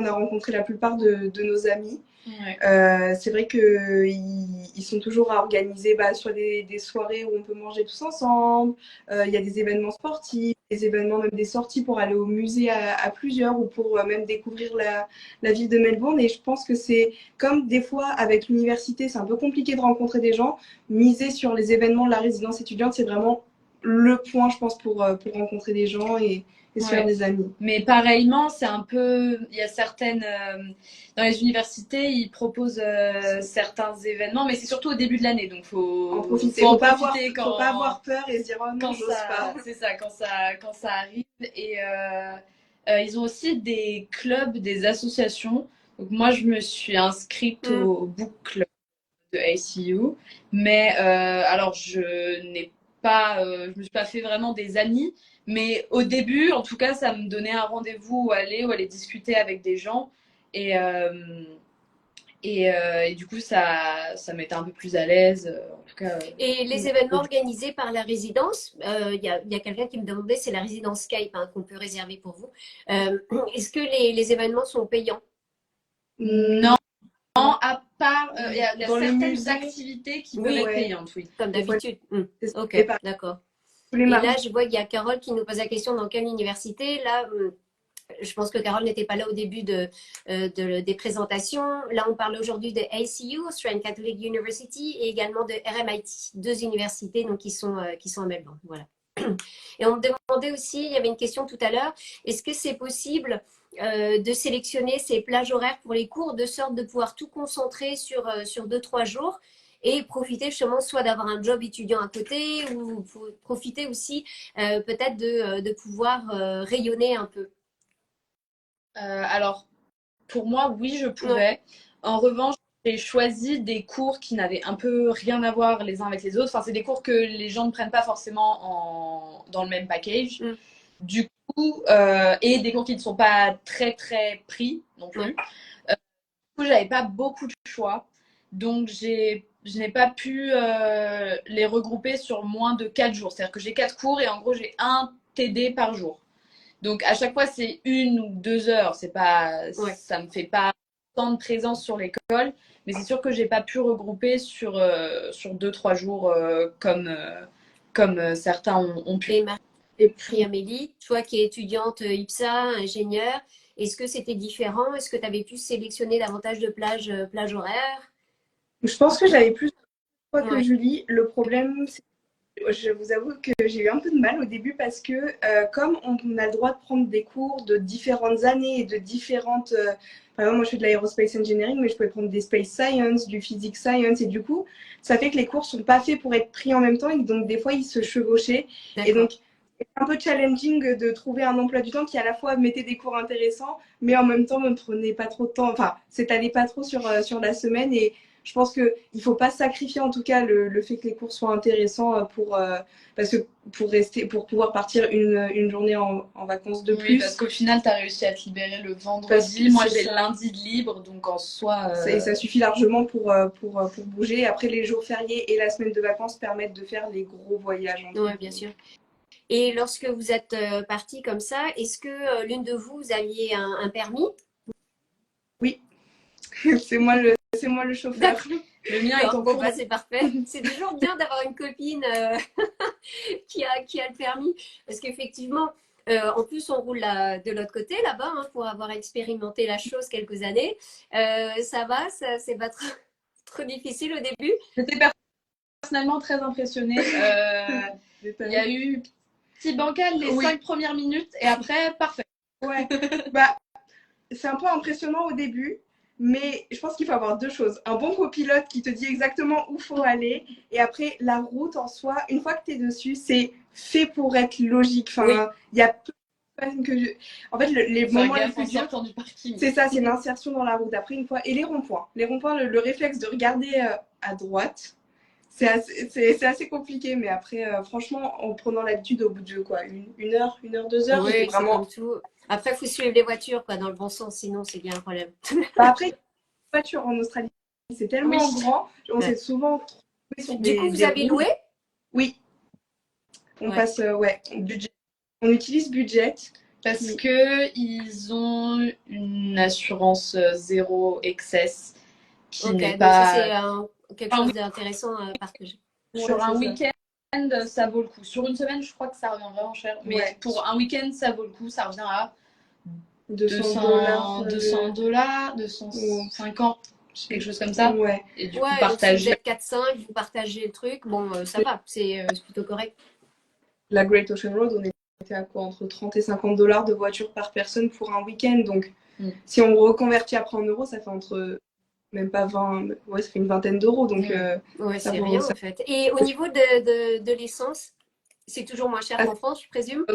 la plupart de nos amis. Ouais. C'est vrai qu'ils sont toujours à organiser soit des soirées où on peut manger tous ensemble. Il y a des événements sportifs, des événements, même des sorties pour aller au musée à plusieurs ou pour même découvrir la ville de Melbourne. Et je pense que c'est comme des fois avec l'université, c'est un peu compliqué de rencontrer des gens. Miser sur les événements de la résidence étudiante, c'est vraiment le point, je pense, pour rencontrer des gens et se faire des amis. Mais pareillement, c'est un peu. Il y a certaines. Dans les universités, ils proposent certains événements, mais c'est surtout au début de l'année. Donc, En profiter. faut en Faut pas profiter faut pas avoir peur et se dire oh non, j'ose pas. C'est ça, quand ça arrive. Et ils ont aussi des clubs, des associations. Donc, moi, je me suis inscrite au book club de ACU. Mais alors, je me suis pas fait vraiment des amis. Mais au début, en tout cas, ça me donnait un rendez-vous où aller discuter avec des gens. Et, et du coup, ça m'était un peu plus à l'aise. En tout cas, Et les événements organisés par la résidence, il y a quelqu'un qui me demandait, c'est la résidence Skype hein, qu'on peut réserver pour vous. Est-ce que les événements sont payants? Non, à part, il y a Dans les certaines musées. activités qui peuvent être payantes, oui. Comme d'habitude. Ok, Et pas d'accord. tous les Et mardis. là, je vois qu'il y a Carole qui nous pose la question dans quelle université. Là, je pense que Carole n'était pas là au début des présentations. Là, on parle aujourd'hui de ACU, Australian Catholic University, et également de RMIT, deux universités donc, qui sont à Melbourne. Voilà. Et on me demandait aussi, il y avait une question tout à l'heure, est-ce que c'est possible de sélectionner ces plages horaires pour les cours de sorte de pouvoir tout concentrer sur 2-3 jours et profiter justement soit d'avoir un job étudiant à côté ou profiter aussi peut-être de pouvoir rayonner un peu. Alors, pour moi, oui, je pouvais. En revanche, j'ai choisi des cours qui n'avaient un peu rien à voir les uns avec les autres. Enfin, c'est des cours que les gens ne prennent pas forcément dans le même package. Du coup, et des cours qui ne sont pas très, très pris non plus. Du coup, j'avais pas beaucoup de choix. Donc, je n'ai pas pu les regrouper sur moins de 4 jours. C'est-à-dire que j'ai 4 cours et en gros, j'ai un TD par jour. Donc, à chaque fois, c'est 1 ou 2 heures. Ça me fait pas tant de présence sur l'école. Mais c'est sûr que j'ai pas pu regrouper sur 2-3 jours comme certains ont pu. Et puis Amélie, toi qui es étudiante IPSA, ingénieure, est-ce que c'était différent? Est-ce que tu avais pu sélectionner davantage de plages horaires? Je pense que j'avais plus de fois que Julie. Le problème, je vous avoue que j'ai eu un peu de mal au début parce que comme on a le droit de prendre des cours de différentes années et de différentes... par exemple, moi je fais de l'aerospace engineering, mais je pouvais prendre des space science, du physics science, et du coup, ça fait que les cours sont pas faits pour être pris en même temps et donc des fois ils se chevauchaient. Et donc, c'est un peu challenging de trouver un emploi du temps qui à la fois mettait des cours intéressants, mais en même temps ne prenait pas trop de temps, enfin, s'étalait pas trop sur la semaine. Et je pense qu'il ne faut pas sacrifier en tout cas le fait que les cours soient intéressants parce que pour pouvoir partir une journée en vacances de plus. Oui, parce qu'au final, tu as réussi à te libérer le vendredi. Moi, j'ai le lundi de libre, donc en soi. Ça suffit largement pour bouger. Après, les jours fériés et la semaine de vacances permettent de faire les gros voyages. Oui, bien sûr. Et lorsque vous êtes parti comme ça, est-ce que l'une de vous aviez un permis? Oui, c'est moi le chauffeur. Le mien est en cours. C'est parfait. C'est toujours bien d'avoir une copine qui a le permis. Parce qu'effectivement, en plus, on roule de l'autre côté là-bas hein, pour avoir expérimenté la chose quelques années. Ça va, c'est pas trop difficile au début. J'étais personnellement très impressionnée. Il y a eu petit bancal les 5 premières minutes et après, parfait. Ouais, c'est un peu impressionnant au début. Mais je pense qu'il faut avoir deux choses. Un bon copilote qui te dit exactement où faut aller. Et après, la route en soi, une fois que tu es dessus, c'est fait pour être logique. Oui. Enfin, il y a peu de personnes que En fait, les Faire moments les gaffe plus en durs, sortant du parking. c'est ça, c'est l'insertion dans la route. Après, une fois, et les ronds-points. Les ronds-points, le réflexe de regarder à droite, c'est assez compliqué. Mais après, franchement, en prenant l'habitude au bout de quoi, une heure, 2 heures, Oui, j'étais c'est vraiment. comme tout. Après, il faut suivre les voitures quoi, dans le bon sens, sinon c'est bien un problème. Bah, après, voiture en Australie, c'est tellement Oui. grand. On Ouais. s'est souvent trouvé sur Du coup, vous des avez routes. loué? Oui, on Ouais. passe, budget. On utilise budget. Parce que ils ont une assurance zéro excess qui Ok, n'est donc ça c'est pas. quelque chose d'intéressant à partager. Sur Ouais, un c'est ça. week-end, ça vaut le coup. Sur une semaine, je crois que ça revient vraiment cher. Mais Ouais. pour un week-end, ça vaut le coup. Ça revient à 200 $200, 250, quelque chose comme ça. Ouais. Et du coup, Ouais, donc si vous partager. êtes 4-5, vous partagez le truc, bon, ça va, c'est plutôt correct. La Great Ocean Road, on était à quoi? Entre 30 et $50 de voiture par personne pour un week-end. Donc, si on reconvertit après en euros, ça fait entre même pas 20, ouais, ça fait une vingtaine d'euros. Donc, Ouais, ça c'est vaut rien ça. en fait. Et au niveau de l'essence, c'est toujours moins cher Ah, qu'en France, je présume?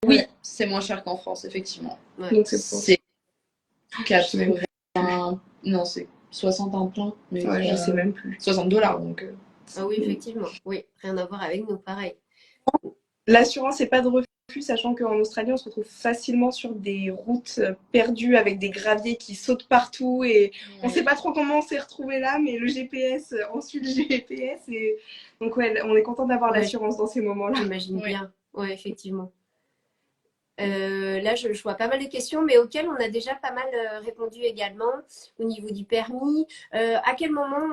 Oui, ouais. c'est moins cher qu'en France, effectivement. Ouais. Donc, c'est pour. C'est Je sais même 80. Non, c'est 60 un plein. Mais Ouais, je sais même plus. $60. Donc, Ah oui, effectivement. Oui, rien à voir avec nous, pareil. L'assurance n'est pas de refus, sachant qu'en Australie, on se retrouve facilement sur des routes perdues avec des graviers qui sautent partout et on ne sait pas trop comment on s'est retrouvé là, mais le GPS, on suit le GPS et donc ouais, on est content d'avoir Ouais, l'assurance dans ces moments-là. j'imagine Oui. bien. Ouais, effectivement. Là, je vois pas mal de questions, mais auxquelles on a déjà pas mal répondu également au niveau du permis. À quel moment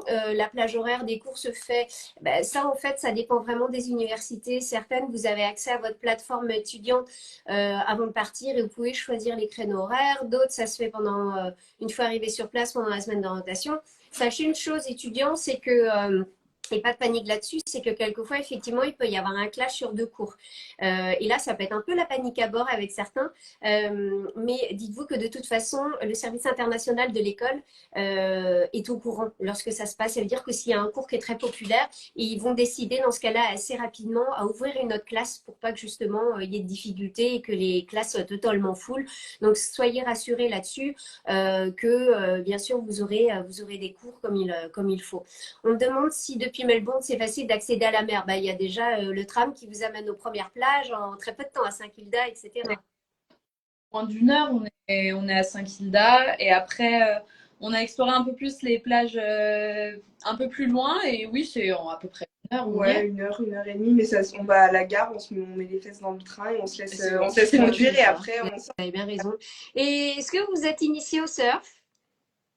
la plage horaire des cours se fait? Ben, ça, en fait, ça dépend vraiment des universités. Certaines, vous avez accès à votre plateforme étudiante avant de partir et vous pouvez choisir les créneaux horaires. D'autres, ça se fait pendant une fois arrivé sur place pendant la semaine d'orientation. Sachez une chose, étudiants, c'est que et pas de panique là-dessus, c'est que quelquefois, effectivement, il peut y avoir un clash sur 2 cours. Et là, ça peut être un peu la panique à bord avec certains. Mais dites-vous que de toute façon, le service international de l'école est au courant lorsque ça se passe. Ça veut dire que s'il y a un cours qui est très populaire, ils vont décider dans ce cas-là assez rapidement à ouvrir une autre classe pour pas que justement il y ait de difficultés et que les classes soient totalement full. Donc soyez rassurés là-dessus que bien sûr vous aurez des cours comme il faut. On me demande si depuis Melbourne c'est facile d'accéder à la mer. Bah, il y a déjà le tram qui vous amène aux premières plages en très peu de temps à Saint-Kilda, etc. Moins d'une heure, on est à Saint-Kilda. Et après, on a exploré un peu plus les plages un peu plus loin. Et oui, c'est en à peu près une heure. Ouais, une heure et demie, mais ça, on va à la gare, on met les fesses dans le train et on se laisse conduire et après on sort. Vous avez bien raison. Et est-ce que vous êtes initié au surf?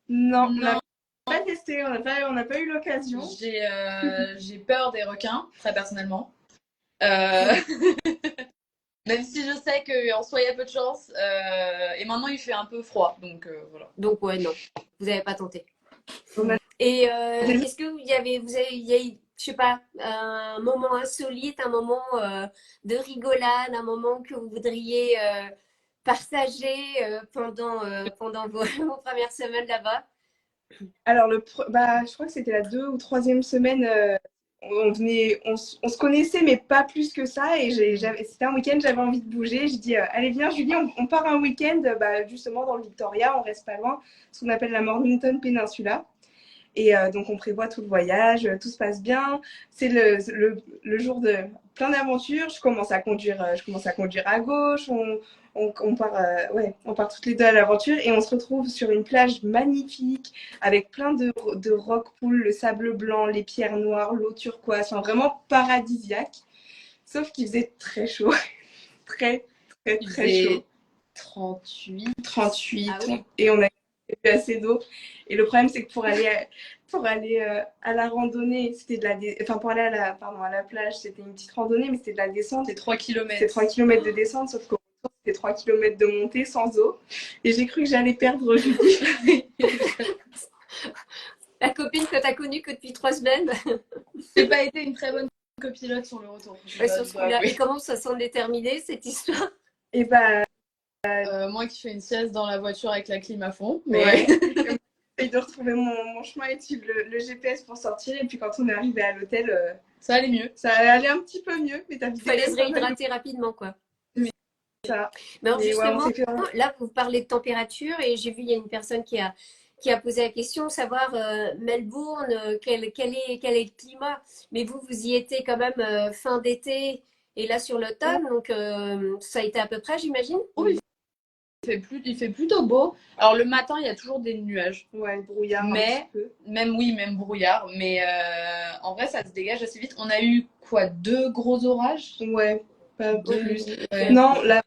Non, on Non, n'a pas testé, on n'a pas eu l'occasion. j'ai peur des requins, très personnellement. Euh, Même si je sais qu'en soi, il y a peu de chance. Et maintenant, il fait un peu froid. Donc, voilà. Donc ouais, non, vous n'avez pas tenté. On a Et est-ce que il y a eu, je sais pas, un moment insolite, un moment de rigolade, un moment que vous voudriez partager pendant vos premières semaines là-bas? Alors, je crois que c'était la 2e ou 3e semaine. On se connaissait, mais pas plus que ça. Et c'était un week-end, j'avais envie de bouger. Je dis, allez, viens, Julie, on part un week-end justement dans le Victoria. On reste pas loin, ce qu'on appelle la Mornington Peninsula. Et donc, on prévoit tout le voyage, tout se passe bien. C'est le jour de plein d'aventures. Je commence à conduire à gauche. On part toutes les deux à l'aventure et on se retrouve sur une plage magnifique avec plein de rock pools, le sable blanc, les pierres noires, l'eau turquoise, enfin, vraiment paradisiaque. Sauf qu'il faisait très chaud, très, très, très chaud. 38. 38, Ah oui. et on a eu assez d'eau. Et le problème, c'est que pour aller à la randonnée, pour aller à la plage, c'était une petite randonnée, mais c'était de la descente. C'est 3 km. C'est 3 km de descente, sauf qu'au retour, c'était 3 km de montée sans eau. Et j'ai cru que j'allais perdre Julie. La copine que tu as connue que depuis 3 semaines. J'ai pas été une très bonne copilote sur le retour. Sur ce coup-là. Et comment ça s'en est terminé, cette histoire? Et bah, Moi qui fais une sieste dans la voiture avec la clim à fond. Mais Ouais. J'essaye de retrouver mon chemin et de suivre le GPS pour sortir. Et puis quand on est arrivé à l'hôtel, ça allait mieux. ça allait un petit peu mieux. Mais t'as Il fallait se réhydrater rapidement, quoi. ça. Mais alors, Et ouais, on justement, s'est fait là, vous parlez de température et j'ai vu, il y a une personne qui a posé la question, savoir Melbourne, quel est le climat? Mais vous y étiez quand même fin d'été et là sur l'automne, donc ça a été à peu près, j'imagine? Oui, il fait plutôt beau. Alors le matin, il y a toujours des nuages. ouais, brouillard un Mais, petit peu. même brouillard. Mais en vrai, ça se dégage assez vite. On a eu quoi, 2 gros orages? Ouais, pas plus. Ouais. Non, là,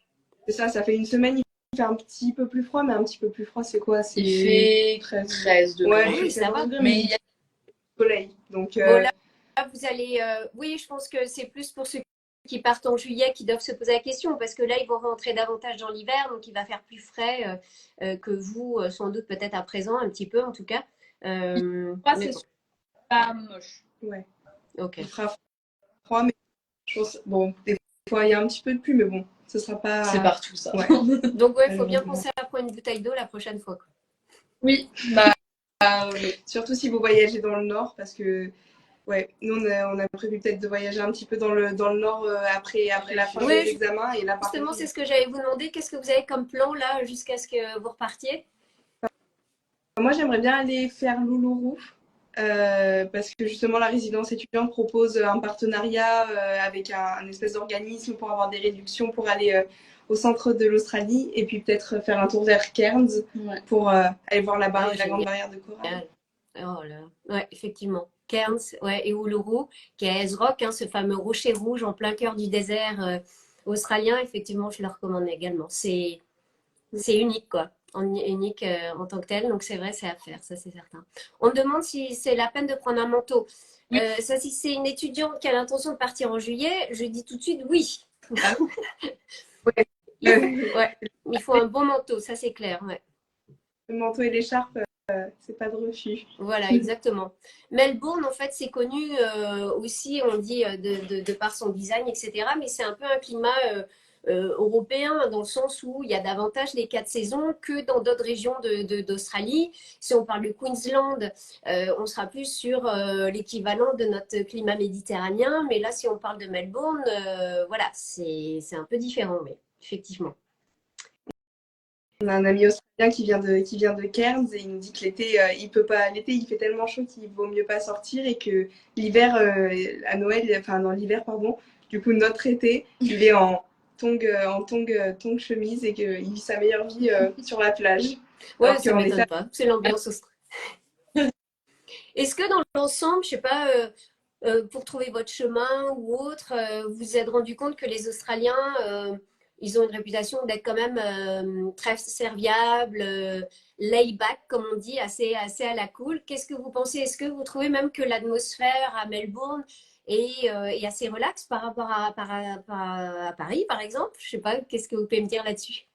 c'est ça, ça fait une semaine, il fait un petit peu plus froid, mais un petit peu plus froid, c'est quoi? C'est Il fait 13. 13 degrés. Ouais, Oui, il fait ça 13 va. degrés, Mais mais il y a soleil. Donc, Bon, là, vous allez. Oui, je pense que c'est plus pour ceux qui partent en juillet qui doivent se poser la question, parce que là, ils vont rentrer davantage dans l'hiver, donc il va faire plus frais que vous, sans doute peut-être à présent, un petit peu en tout cas. Mais c'est bon, pas moche. ouais, ok. il fera froid, mais je pense, bon, des fois, il y a un petit peu de pluie, mais bon, ce sera pas. C'est partout ça. Ouais. Donc, ouais, il faut bien penser à prendre une bouteille d'eau la prochaine fois, quoi. Oui, bah oui. Surtout si vous voyagez dans le nord, parce que, ouais, nous, on a prévu peut-être de voyager un petit peu dans le nord après la fin Oui, des examens. Et là, par justement, contre, c'est ce que j'allais vous demander. Qu'est-ce que vous avez comme plan là jusqu'à ce que vous repartiez? moi, j'aimerais bien aller faire l'Oulourou. Parce que justement la résidence étudiante propose un partenariat avec un espèce d'organisme pour avoir des réductions pour aller au centre de l'Australie et puis peut-être faire un tour vers Cairns pour aller voir la grande barrière de corail. Oh là, ouais, effectivement. Cairns, ouais, et Uluru, qui est à Ayers Rock, hein, ce fameux rocher rouge en plein cœur du désert australien, effectivement, je le recommande également. C'est unique, quoi. Unique en tant que tel, donc c'est vrai, c'est à faire, ça c'est certain. On me demande si c'est la peine de prendre un manteau. Oui. Ça, si c'est une étudiante qui a l'intention de partir en juillet, je dis tout de suite oui. Ouais. Ouais, il faut un bon manteau, ça c'est clair, ouais. Le manteau et l'écharpe, c'est pas de refus. Voilà, exactement. Melbourne, en fait, c'est connu aussi, on dit, de par son design, etc. Mais c'est un peu un climat européen, dans le sens où il y a davantage les 4 saisons que dans d'autres régions d'Australie. Si on parle de Queensland, on sera plus sur l'équivalent de notre climat méditerranéen. Mais là, si on parle de Melbourne, voilà, c'est un peu différent, mais effectivement. On a un ami australien qui vient de Cairns et il nous dit que l'été, il peut pas. L'été, il fait tellement chaud qu'il vaut mieux pas sortir et que l'hiver, à Noël, enfin dans l'hiver, pardon, du coup notre été, il est en tongs chemise et qu'il vit sa meilleure vie sur la plage. Ouais, Alors ça qu'on m'étonne est pas. C'est l'ambiance australienne. Est-ce que dans l'ensemble, je sais pas, pour trouver votre chemin ou autre, vous vous êtes rendu compte que les Australiens, ils ont une réputation d'être quand même très serviables, lay-back, comme on dit, assez à la cool. Qu'est-ce que vous pensez? Est-ce que vous trouvez même que l'atmosphère à Melbourne est assez relaxe par rapport à Paris, par exemple? Je sais pas, qu'est-ce que vous pouvez me dire là-dessus?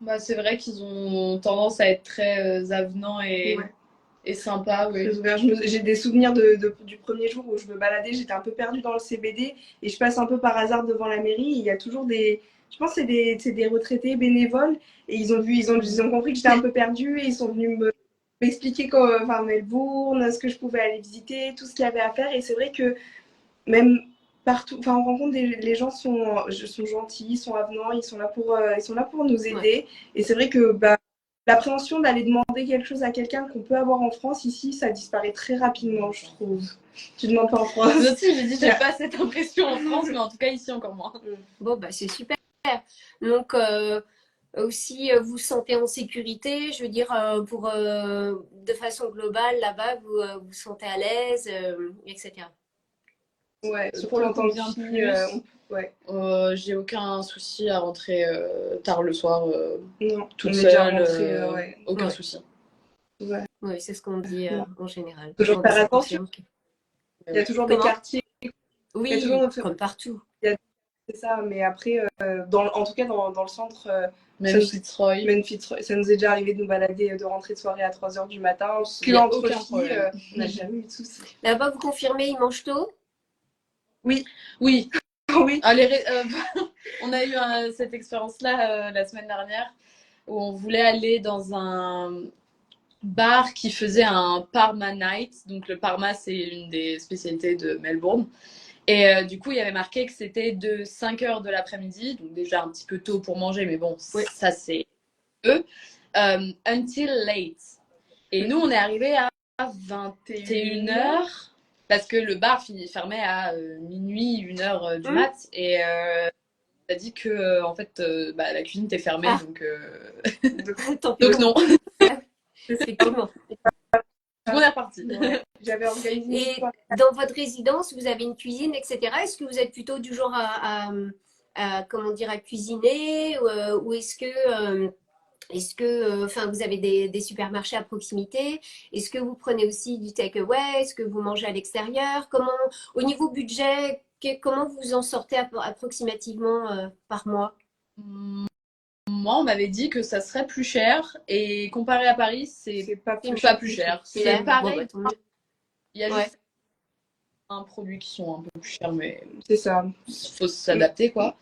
Bah, c'est vrai qu'ils ont tendance à être très avenants Ouais. et sympas. Oui. très ouvert. J'ai des souvenirs du premier jour où je me baladais, j'étais un peu perdue dans le CBD et je passe un peu par hasard devant la mairie. Il y a toujours je pense que c'est des retraités bénévoles et ils ont compris que j'étais un peu perdue et ils sont venus m'expliquer enfin, Melbourne, ce que je pouvais aller visiter, tout ce qu'il y avait à faire. Et c'est vrai que même partout, enfin, on rencontre les gens sont gentils, sont avenants, ils sont là pour nous aider. Ouais. Et c'est vrai que bah, l'appréhension d'aller demander quelque chose à quelqu'un qu'on peut avoir en France, ici, ça disparaît très rapidement, je trouve. Tu demandes pas en France. Moi aussi, j'ai dit, j'ai pas cette impression en France, mais en tout cas ici encore moins. Bon, bah, c'est super. Donc, aussi, vous vous sentez en sécurité, je veux dire, de façon globale, là-bas, vous vous sentez à l'aise, etc. Ouais, Pour surtout le en tant coup, que bien fille, plus. ouais. J'ai aucun souci à rentrer tard le soir Non, toute on est déjà seule. rentré, ouais. Aucun Ouais. souci. Ouais. Oui, c'est ce qu'on dit Non. en général. Toujours Bon, bah, faire ça attention. confirme. Il y a toujours des Comment? quartiers. Il y a Oui, toujours, comme partout. c'est ça, mais après, en tout cas, dans le centre, Même Fitzroy. ça nous est déjà arrivé de nous balader, de rentrer de soirée à 3h du matin. Il y a Entre aucun filles, problème. on n'a jamais eu de soucis. Là-bas, vous confirmez, ils mangent tôt? Oui. Oui. Allez, On a eu cette expérience-là la semaine dernière où on voulait aller dans un bar qui faisait un Parma Night. Donc le Parma, c'est une des spécialités de Melbourne. Et du coup, il y avait marqué que c'était de 5 heures de l'après-midi, donc déjà un petit peu tôt pour manger, mais bon, Oui. ça c'est eux, until late. Et nous, on est arrivés à 21 heures parce que le bar fermait à minuit, 1 heure du mat. Et on a dit que en fait, la cuisine était fermée, donc Tant pis. non. Effectivement. On est reparti. Ouais. J'avais organisé une Et soirée. dans votre résidence, vous avez une cuisine, etc. Est-ce que vous êtes plutôt du genre comment dire, à cuisiner ou est-ce que enfin, vous avez des supermarchés à proximité? Est-ce que vous prenez aussi du takeaway? Est-ce que vous mangez à l'extérieur? Comment, au niveau budget, comment vous en sortez approximativement par mois? Moi, on m'avait dit que ça serait plus cher et comparé à Paris, c'est pas pas cher. plus cher. C'est C'est pareil. bon, bah, tant mieux. Il y a Ouais. juste un produit qui sont un peu plus chers, mais C'est ça. faut s'adapter quoi.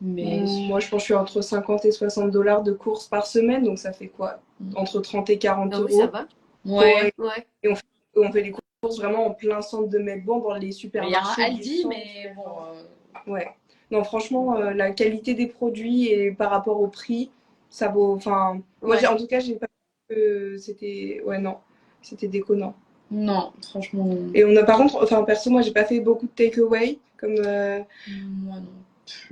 Mais Moi, je pense que je suis entre 50 et 60 dollars de courses par semaine, donc ça fait quoi? Entre 30 et 40 Ah oui, euros. ça va. ouais, Ouais. Et on fait les courses vraiment en plein centre de Melbourne, dans les il y a un supermarchés. du Aldi, centre. mais bon. Ouais. Non, franchement, la qualité des produits et par rapport au prix, ça vaut. Enfin, moi, Ouais. en tout cas, j'ai pas vu que c'était. Ouais, non, c'était déconnant. Non, franchement, Et on a par contre, enfin, perso, moi, j'ai pas fait beaucoup de takeaway, comme moi non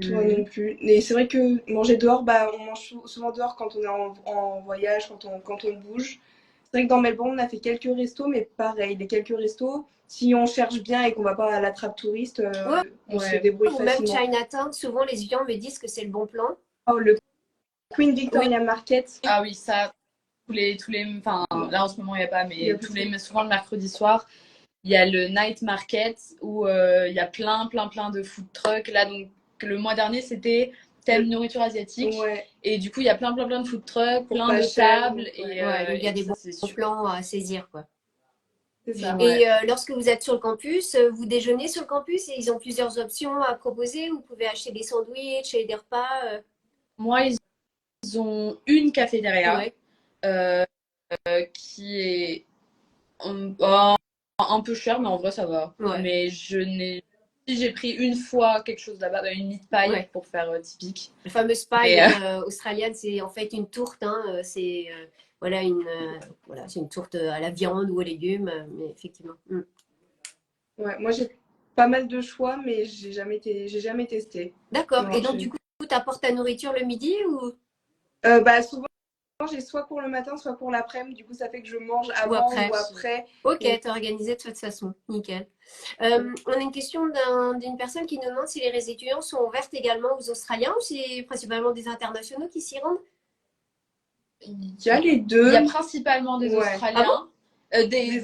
toi plus. non plus. Et c'est vrai que manger dehors, bah, on mange souvent dehors quand on est en voyage, quand on bouge. C'est vrai que dans Melbourne, on a fait quelques restos, mais pareil, les quelques restos, si on cherche bien et qu'on va pas à la trappe touriste, Ouais. on se Ouais. débrouille Ou même facilement. Chinatown, souvent les étudiants me disent que c'est le bon plan. Oh, le Queen Victoria Market. Ah oui, ça, enfin, là en ce moment il n'y a pas, Il y a mais souvent le mercredi soir, il y a le night market où il y a plein de food trucks. Là, donc le mois dernier, c'était thème nourriture asiatique. Ouais, Et du coup, il y a plein de food trucks, pour plein pas de cher. tables. Ouais, Et, Ouais, donc il y a et des ça, bons c'est super. plans à saisir, quoi. c'est ça. Ouais. Et lorsque vous êtes sur le campus, vous déjeunez sur le campus et ils ont plusieurs options à proposer. Vous pouvez acheter des sandwichs et des repas. Moi, ils ont une cafétéria Ouais. qui est un peu chère, mais en vrai, ça va. Ouais. Mais si j'ai pris une fois quelque chose là-bas, une meat pie Ouais. pour faire typique. La fameuse paille australienne, c'est en fait une tourte. Hein, c'est voilà, c'est une tourte à la viande ou aux légumes, mais effectivement. Ouais, moi j'ai pas mal de choix, mais j'ai jamais testé. D'accord. Non, Et donc, du coup, tu apportes ta nourriture le midi ou bah, souvent, j'ai soit pour le matin, soit pour l'après-midi. Du coup, ça fait que je mange avant après? ou après. Ok, Et- t'es organisé de cette façon. Nickel. On a une question d'une personne qui nous demande si les résidences étudiants sont ouvertes également aux Australiens ou si c'est principalement des internationaux qui s'y rendent. Il y a les deux. Il y a principalement des Ouais. Australiens, des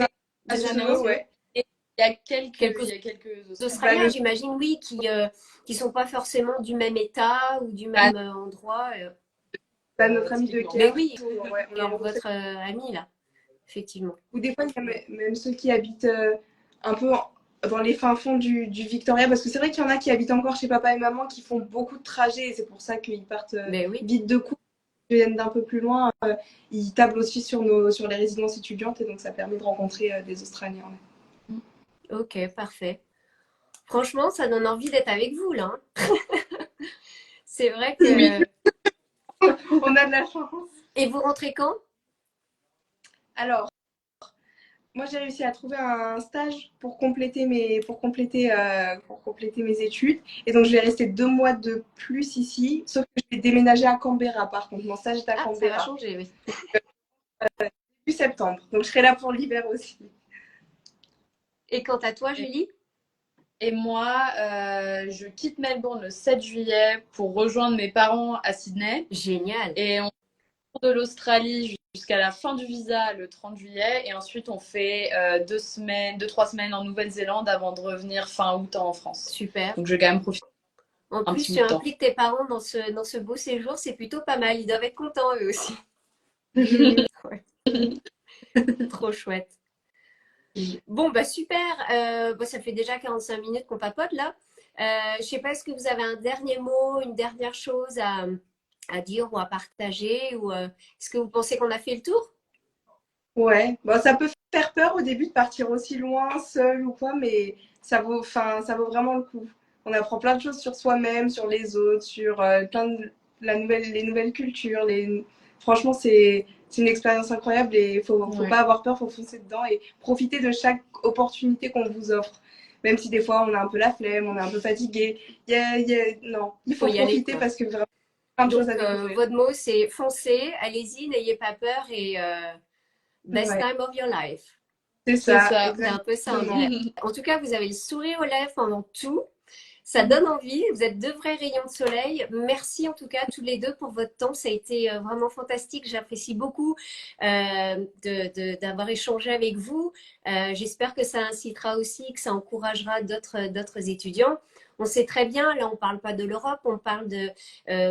Internationaux, ouais. Et il y a quelques Australiens, Australiens. j'imagine, oui, qui sont pas forcément du même État ou du même endroit. Bah, notre ami de typiquement. Mais Caire, oui, ouais, on a rencontré. votre ami là, effectivement. Ou des fois, il y a même ceux qui habitent un peu dans les fins fonds du Victoria. Parce que c'est vrai qu'il y en a qui habitent encore chez papa et maman, qui font beaucoup de trajets. Et c'est pour ça qu'ils partent Mais oui. vite de coup. Ils viennent d'un peu plus loin. Ils tablent aussi sur les résidences étudiantes. Et donc, ça permet de rencontrer des Australiens. Ouais. Ok, parfait. Franchement, ça donne envie d'être avec vous là. Hein. C'est vrai que. Oui. On a de la chance. Et vous rentrez quand? Alors, moi, j'ai réussi à trouver un stage pour compléter mes études. Et donc, je vais rester 2 mois de plus ici. Sauf que je vais déménager à Canberra, par contre. Mon stage est à Ça va Canberra. changer, oui. Début septembre. Donc, je serai là pour l'hiver aussi. Et quant à toi, Julie? Et moi, je quitte Melbourne le 7 juillet pour rejoindre mes parents à Sydney. Génial. Et on retourne de l'Australie jusqu'à la fin du visa le 30 juillet. Et ensuite, on fait 2-3 semaines en Nouvelle-Zélande avant de revenir fin août en France. Super. Donc, je vais quand même profiter. En plus, tu impliques tes parents dans ce beau séjour, c'est plutôt pas mal. Ils doivent être contents eux aussi. Ouais. Trop chouette. Bon, bah super. Ça fait déjà 45 minutes qu'on papote là. Je sais pas, est-ce que vous avez un dernier mot, une dernière chose à dire ou à partager ou est-ce que vous pensez qu'on a fait le tour? Ouais, bon, ça peut faire peur au début de partir aussi loin, seul ou quoi, mais ça vaut vraiment le coup. On apprend plein de choses sur soi-même, sur les autres, sur les nouvelles cultures. Franchement, c'est une expérience incroyable et faut Ouais. pas avoir peur, faut foncer dedans et profiter de chaque opportunité qu'on vous offre. Même si des fois on a un peu la flemme, on est un peu fatigué. Non, il Faut faut y aller, profiter quoi. parce que vraiment, plein de choses Donc, à découvrir. votre mot, c'est foncez, allez-y, n'ayez pas peur et best Ouais, time of your life. c'est C'est ça, ça. C'est un peu ça, on exactement. dirait. En tout cas, vous avez le sourire aux lèvres pendant tout. Ça donne envie. Vous êtes deux vrais rayons de soleil. Merci en tout cas tous les deux pour votre temps. Ça a été vraiment fantastique. J'apprécie beaucoup d'avoir échangé avec vous. J'espère que ça incitera aussi, que ça encouragera d'autres étudiants. On sait très bien, là on ne parle pas de l'Europe, on parle de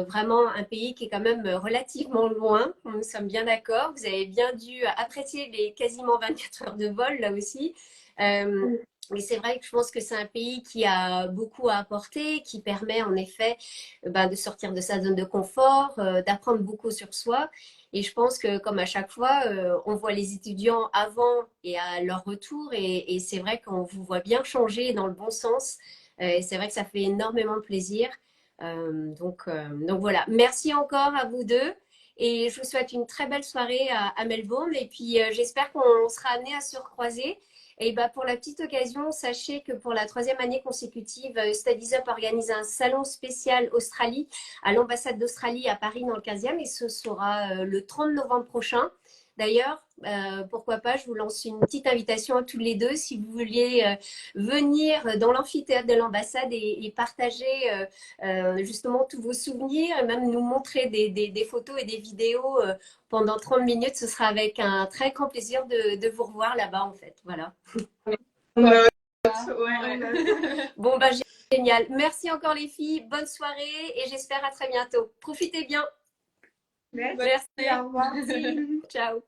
vraiment un pays qui est quand même relativement loin. Nous sommes bien d'accord. Vous avez bien dû apprécier les quasiment 24 heures de vol là aussi. Euh, mais c'est vrai que je pense que c'est un pays qui a beaucoup à apporter, qui permet en effet ben, de sortir de sa zone de confort, d'apprendre beaucoup sur soi. Et je pense que comme à chaque fois, on voit les étudiants avant et à leur retour. Et c'est vrai qu'on vous voit bien changer dans le bon sens. Et c'est vrai que ça fait énormément de plaisir. Donc voilà, merci encore à vous deux. Et je vous souhaite une très belle soirée à Melbourne. Et puis j'espère qu'on sera amené à se recroiser. Et bah, pour la petite occasion, sachez que pour la troisième année consécutive, Studies Up organise un salon spécial Australie à l'ambassade d'Australie à Paris dans le 15e et ce sera le 30 novembre prochain. D'ailleurs, pourquoi pas, je vous lance une petite invitation à tous les deux si vous vouliez venir dans l'amphithéâtre de l'ambassade et partager justement tous vos souvenirs et même nous montrer des photos et des vidéos pendant 30 minutes. Ce sera avec un très grand plaisir de vous revoir là-bas en fait. Voilà. On note, Ouais. on note. Bon, bah génial. Merci encore les filles. Bonne soirée et j'espère à très bientôt. Profitez bien. Merci, Merci. au revoir. Ciao.